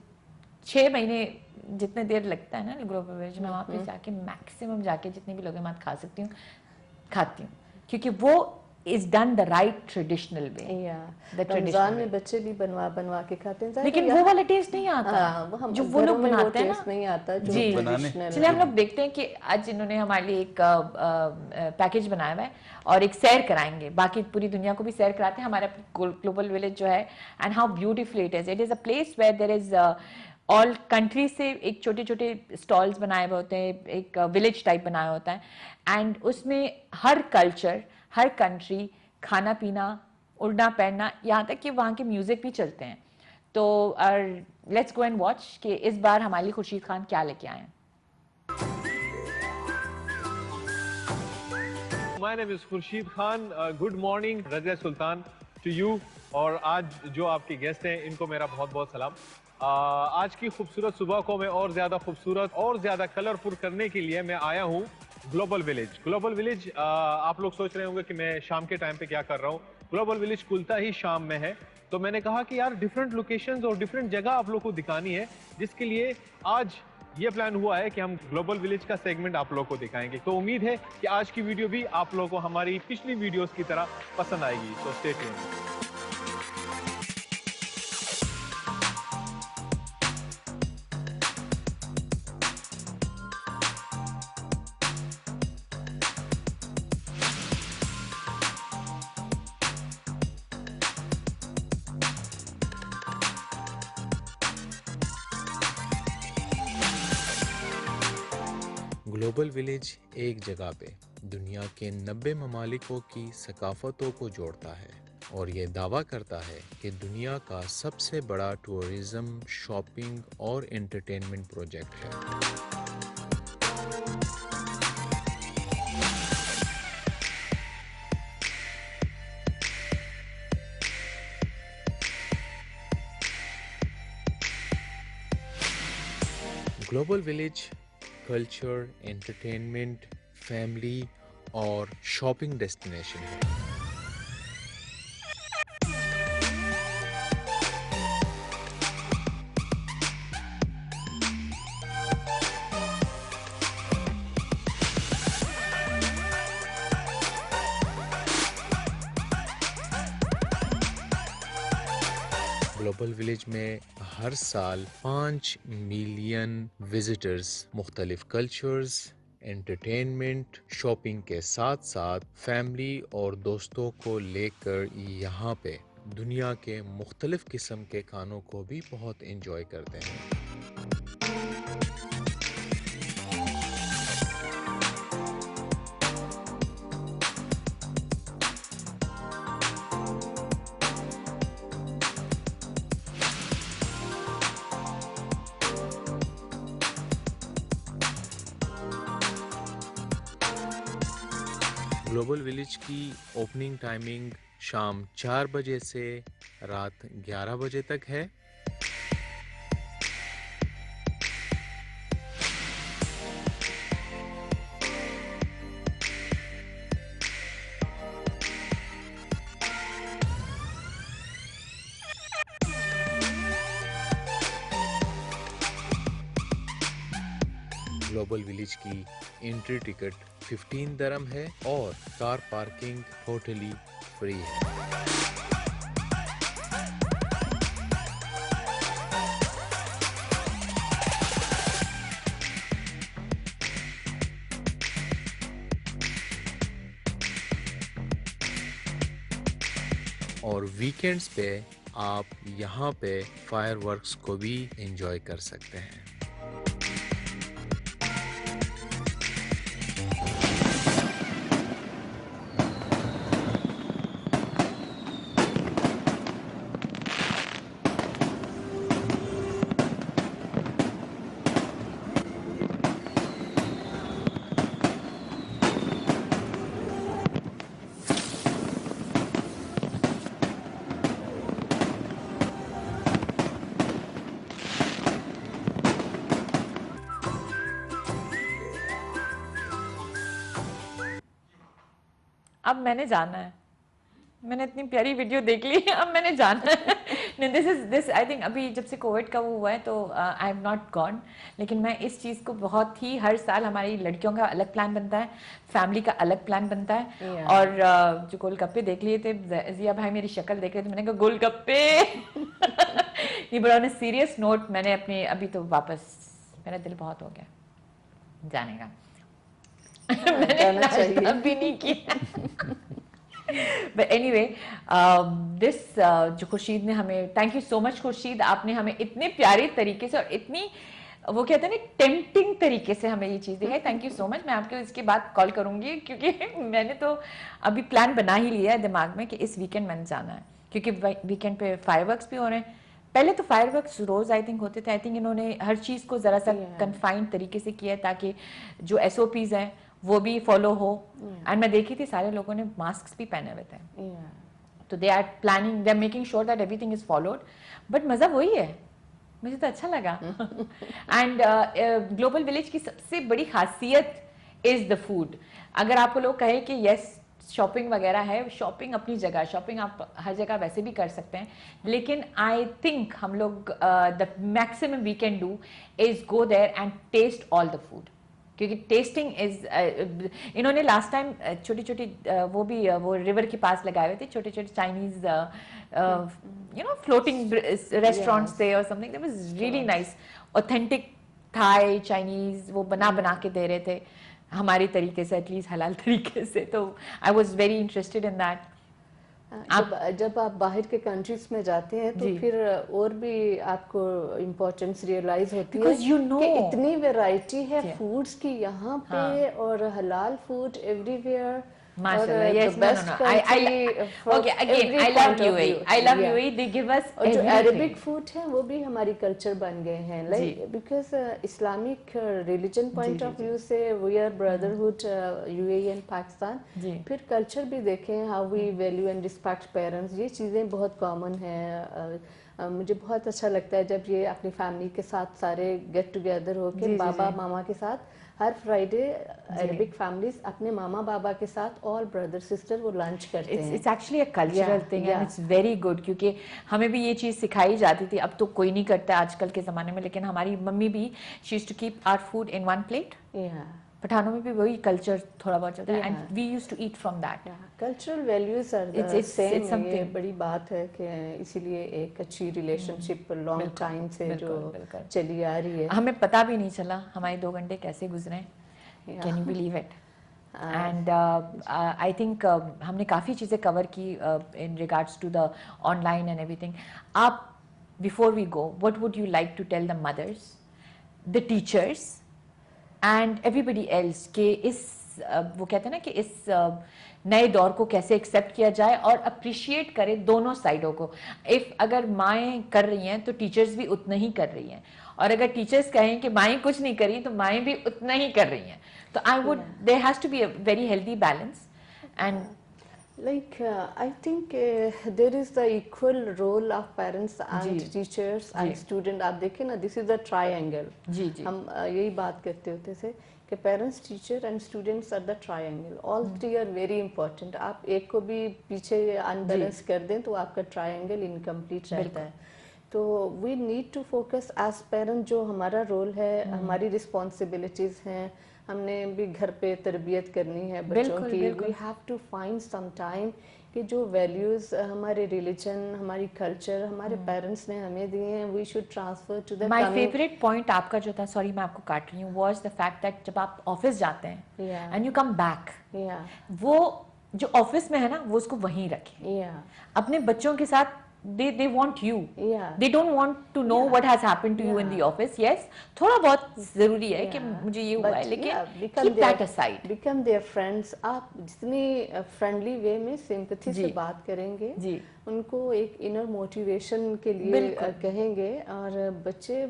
6 महीने जितने देर लगता है ना ग्लोबल विलेज में, वहाँ पे जाके मैक्सिमम जाके जितनी भी लोगेमात खा सकती हूँ खाती हूँ, क्योंकि वो is done the right traditional way. Ramzan में बच्चे भी बनवा के खाते हैं, लेकिन वो वाला टेस्ट नहीं आता जो वो लोग बनाते हैं ना, नहीं आता जो जी। चलिए हम लोग देखते हैं कि आज इन्होंने हमारे लिए एक पैकेज बनाया हुआ है और एक सैर कराएंगे, बाकी पूरी दुनिया को भी सैर कराते हैं हमारा ग्लोबल विलेज जो है, and how beautiful it is a place where there is all country से एक छोटे छोटे स्टॉल्स बनाए हुए होते हैं, एक विलेज टाइप बनाया होता है, एंड उसमें हर कल्चर, हर कंट्री, खाना पीना, उड़ना पहनना, यहाँ तक कि वहाँ के म्यूजिक भी चलते हैं। तो लेट्स गो एंड वॉच कि इस बार हमारे लिए खुर्शीद खान क्या लेके आए हैं। My name is Khurshid Khan. Good morning Razia Sultan to you. और आज जो आपके गेस्ट हैं इनको मेरा बहुत बहुत सलाम। आज की खूबसूरत सुबह को मैं और ज़्यादा खूबसूरत और ज़्यादा कलरफुल करने के लिए मैं आया हूँ ग्लोबल विलेज। ग्लोबल विलेज, आप लोग सोच रहे होंगे कि मैं शाम के टाइम पे क्या कर रहा हूँ। ग्लोबल विलेज खुलता ही शाम में है, तो मैंने कहा कि यार डिफरेंट लोकेशंस और डिफरेंट जगह आप लोग को दिखानी है, जिसके लिए आज ये प्लान हुआ है कि हम ग्लोबल विलेज का सेगमेंट आप लोग को दिखाएंगे। तो उम्मीद है कि आज की वीडियो भी आप लोगों को हमारी पिछली वीडियोस की तरह पसंद आएगी। So stay tuned. Global village एक जगह पे दुनिया के 90 ममालिकों की सकाफतों को जोड़ता है और ये दावा करता है कि दुनिया का सबसे बड़ा टूरिज्म, शॉपिंग और एंटरटेनमेंट प्रोजेक्ट है। Global village culture, entertainment, family और शॉपिंग डेस्टिनेशन है। ग्लोबल विलेज में हर साल 5 मिलियन विजिटर्स मुख्तलिफ कल्चर्स, एंटरटेनमेंट, शॉपिंग के साथ साथ फैमिली और दोस्तों को लेकर यहाँ पे दुनिया के मुख्तलिफ किस्म के खानों को भी बहुत एंजॉय करते हैं। ग्लोबल विलेज की ओपनिंग टाइमिंग शाम 4 बजे से रात 11 बजे तक है। ग्लोबल विलेज की एंट्री टिकट 15 दिरहम है और कार पार्किंग टोटली फ्री है। और वीकेंड्स पे आप यहाँ पे फायरवर्क्स को भी एंजॉय कर सकते हैं। अब मैंने जाना है, मैंने इतनी प्यारी वीडियो देख ली, अब मैंने जाना है। दिस आई थिंक अभी जब से कोविड का वो हुआ है तो आई हैव नॉट गॉन, लेकिन मैं इस चीज़ को बहुत ही, हर साल हमारी लड़कियों का अलग प्लान बनता है, फैमिली का अलग प्लान बनता है। और जो गोलगप्पे देख लिए थे, जिया भाई मेरी शक्ल देख रहे थे, मैंने कहा गोलगप्पे। ये बड़ा ऑन सीरियस नोट, मैंने अपनी अभी तो वापस, मेरा दिल बहुत हो गया जाने का। मैंने नाश्ता भी नहीं किया। But anyway, this जो खुर्शीद ने हमें, thank you so much Khurshid, आपने हमें इतने प्यारे तरीके से और इतनी, वो कहते हैं ना, टेम्पटिंग तरीके से हमें ये चीज़ दिखाई। Thank you so much. मैं आपको इसके बाद कॉल करूंगी, क्योंकि मैंने तो अभी प्लान बना ही लिया है दिमाग में कि इस वीकेंड मैंने जाना है, क्योंकि वीकेंड पे फायरवर्क्स भी हो रहे हैं। पहले तो फायरवर्क्स रोज आई थिंक होते थे, आई थिंक इन्होंने हर चीज़ को ज़रा सा कन्फाइंड तरीके से किया है ताकि जो SOPs हैं वो भी फॉलो हो। एंड मैं देखी थी सारे लोगों ने मास्क भी पहने हुए थे, तो they are planning, they are making sure that everything is followed. But मज़ा वही है, मुझे तो अच्छा लगा। एंड ग्लोबल विलेज की सबसे बड़ी खासियत इज द फूड। अगर आपको लोग कहे कि यस शॉपिंग वगैरह है, शॉपिंग अपनी जगह, शॉपिंग आप हर जगह वैसे भी कर सकते हैं, लेकिन आई थिंक हम लोग the maximum we can do is go there and test all the food, क्योंकि टेस्टिंग इज, इन्होंने लास्ट टाइम छोटी छोटी वो भी वो रिवर के पास लगाए हुए थे छोटे छोटे Chinese you know floating restaurants थे और something, that was really nice, authentic Thai Chinese वो बना के दे रहे थे हमारी तरीके से, एटलीस्ट हलाल तरीके से। तो I was very interested in that. जब आप बाहर के कंट्रीज में जाते हैं तो फिर और भी आपको इम्पोर्टेंस रियलाइज होती है कि इतनी वैरायटी है फूड्स की यहाँ पे, और हलाल food everywhere. Mashallah, yes, no. Okay, again, I love UAE. I love UAE. They give us और जो अरेबिक फूड है वो भी हमारी कल्चर बन गए हैं, like because Islamic religion point of view से we are brotherhood UAE and Pakistan. फिर कल्चर भी देखें, how we value and respect parents, ये चीज़ें बहुत कॉमन हैं। मुझे बहुत अच्छा लगता है जब ये अपनी फैमिली के साथ सारे गेट टुगेदर होके बाबा मामा के साथ, हर फ्राइडे अरेबिक फैमिलीज अपने मामा बाबा के साथ ऑल ब्रदर सिस्टर वो लंच करते हैं। It's actually a cultural thing and it's very good, क्योंकि हमें भी ये चीज़ सिखाई जाती थी, अब तो कोई नहीं करता आजकल के ज़माने में, लेकिन हमारी मम्मी भी she used to keep our food in one plate पठानों में भी वही कल्चर थोड़ा बहुत चलता है, and we used to eat from that. Cultural values are the same. ये बड़ी बात है कि इसीलिए एक अच्छी रिलेशनशिप लॉन्ग टाइम से जो चली आ रही है. हमें पता भी नहीं चला हमारे 2 घंटे कैसे गुजरे. Can you believe it? And I think हमने काफ़ी चीज़ें कवर की in regards to the online and everything. आप before we go, what would you like to tell the mothers, the teachers and everybody else कि इस वो कहते हैं ना कि इस नए दौर को कैसे एक्सेप्ट किया जाए और अप्रिशिएट करें दोनों साइडों को. इफ़ अगर माएँ कर रही हैं तो टीचर्स भी उतना ही कर रही हैं, और अगर टीचर्स कहें कि माएँ कुछ नहीं करी तो माएँ भी उतना ही कर रही हैं. तो I would, there has to be a very healthy balance. And like I think there is the equal role of parents and teachers and student. आप देखें ना, this is a triangle. जी. हम यही बात करते होते थे कि parents, teacher and students are the triangle. All three are very important. आप एक को भी पीछे unbalance कर दें तो आपका triangle incomplete रहता है. तो we need to focus as parents. जो हमारा role है, हमारी responsibilities हैं, हमने भी घर पे तरबियत करनी है बच्चों की. We have to find some time कि जो वैल्यूज हमारे रिलीजन, हमारी कल्चर, हमारे पेरेंट्स ने हमें दिए हैं, we should transfer to the. My favourite point आपका जो था, सॉरी मैं आपको काट रही हूँ, वाज द फैक्ट दैट जब आप ऑफिस जाते हैं एंड यू कम बैक, वो जो ऑफिस में है ना वो उसको वहीं रखें. अपने बच्चों के साथ they want you. They don't want to know what has happened to you in the office. Yes, थोड़ा बहुत जरूरी है कि मुझे ये हुआ है, लेकिन keep that aside. Become their friends. आप जितनी फ्रेंडली वे में सिंपैथी से बात करेंगे, उनको एक इनर मोटिवेशन के लिए कहेंगे. और बच्चे,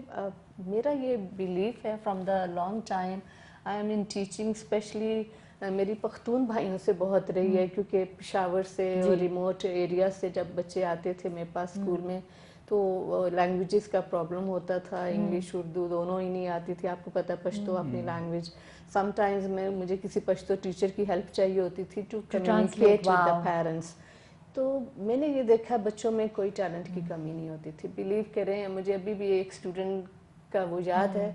मेरा ये बिलीफ है from the long time I am in teaching, specially मेरी पख्तून भाइयों से बहुत रही है, क्योंकि पेशावर से और रिमोट एरिया से जब बच्चे आते थे मेरे पास स्कूल में तो लैंग्वेजेस का प्रॉब्लम होता था. इंग्लिश उर्दू दोनों ही नहीं आती थी. आपको पता है पश्तो अपनी लैंग्वेज. समटाइम्स मुझे किसी पश्तो टीचर की हेल्प चाहिए होती थी to communicate with the parents. तो मैंने ये देखा बच्चों में कोई टैलेंट की कमी नहीं होती थी. बिलीव करें, मुझे अभी भी एक स्टूडेंट का वो याद है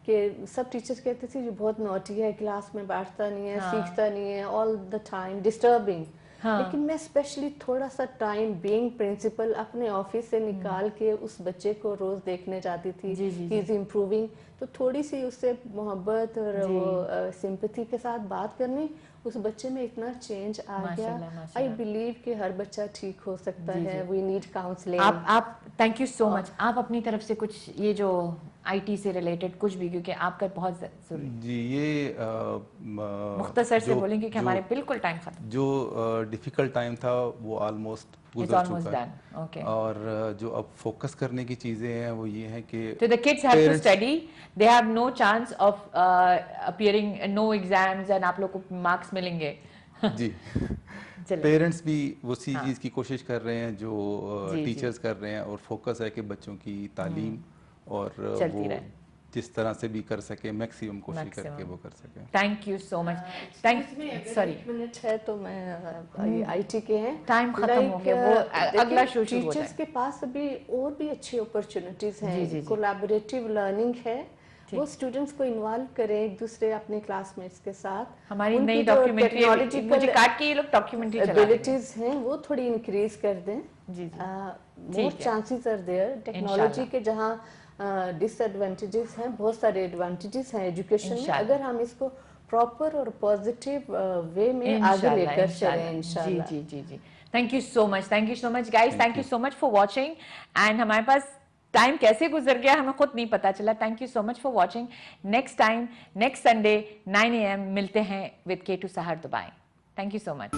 कि सब टीचर्स कहते थे जो बहुत नॉटी है, क्लास में बैठता नहीं है, सीखता नहीं है, ऑल द टाइम डिस्टर्बिंग. लेकिन मैं स्पेशली थोड़ा सा टाइम बीइंग प्रिंसिपल अपने ऑफिस से निकाल के उस बच्चे को रोज देखने जाती थी. He is improving. तो थोड़ी सी उससे मोहब्बत और वो सिंपैथी के साथ बात करनी, उस बच्चे में इतना चेंज आ गया. आई बिलीव कि हर बच्चा ठीक हो सकता है. We need counselling. आप थैंक यू सो मच. आप अपनी तरफ से कुछ ये जो आईटी से रिलेटेड कुछ भी, क्योंकि आपका बहुत जरूरी जी, ये मुख्तसर से बोलेंगे कि हमारे बिल्कुल टाइम खत्म. जो डिफिकल्ट टाइम था वो ऑलमोस्ट गुजर चुका है. और जो अब फोकस करने की चीजें हैं वो ये है कि तो the kids have to study, they have no chance of appearing, no exams, and आप लोग को मार्क्स मिलेंगे. जी. पेरेंट्स भी उसी चीज़ की कोशिश कर रहे हैं जो टीचर्स कर रहे हैं, और फोकस है कि बच्चों की तालीम और वो जिस तरह से भी कर सके मैक्सिमम कोशिश करके वो कर सके. Thank you so much. Thank sorry minute है तो मैं आईटी के हैं, टाइम खत्म हो गया. वो अगला शो शुरू होता है. टीचर्स के पास अभी और भी अच्छी अपॉर्चुनिटीज हैं. कोलैबोरेटिव लर्निंग है, वो स्टूडेंट्स को इन्वॉल्व करें एक दूसरे अपने क्लासमेट्स के साथ. हमारी नई डॉक्यूमेंट्री, मुझे काट के ये लोग डॉक्यूमेंट्री चला एबिलिटीज हैं वो थोड़ी इंक्रीज कर दें. More chances are there. Technology के जहाँ डिसएडवांटेजेस हैं, बहुत सारे एडवांटेजेस हैं एजुकेशन में, अगर हम इसको प्रॉपर और पॉजिटिव वे में आगे लेकर चलें इंशाल्लाह. जी जी जी. Thank you so much. Thank you so much guys. Thank you so much for watching. And हमारे पास टाइम कैसे गुजर गया हमें खुद नहीं पता चला. Thank you so much for watching. Next time, next Sunday 9 AM मिलते हैं with K2 Sahar Dubai. Thank you so much.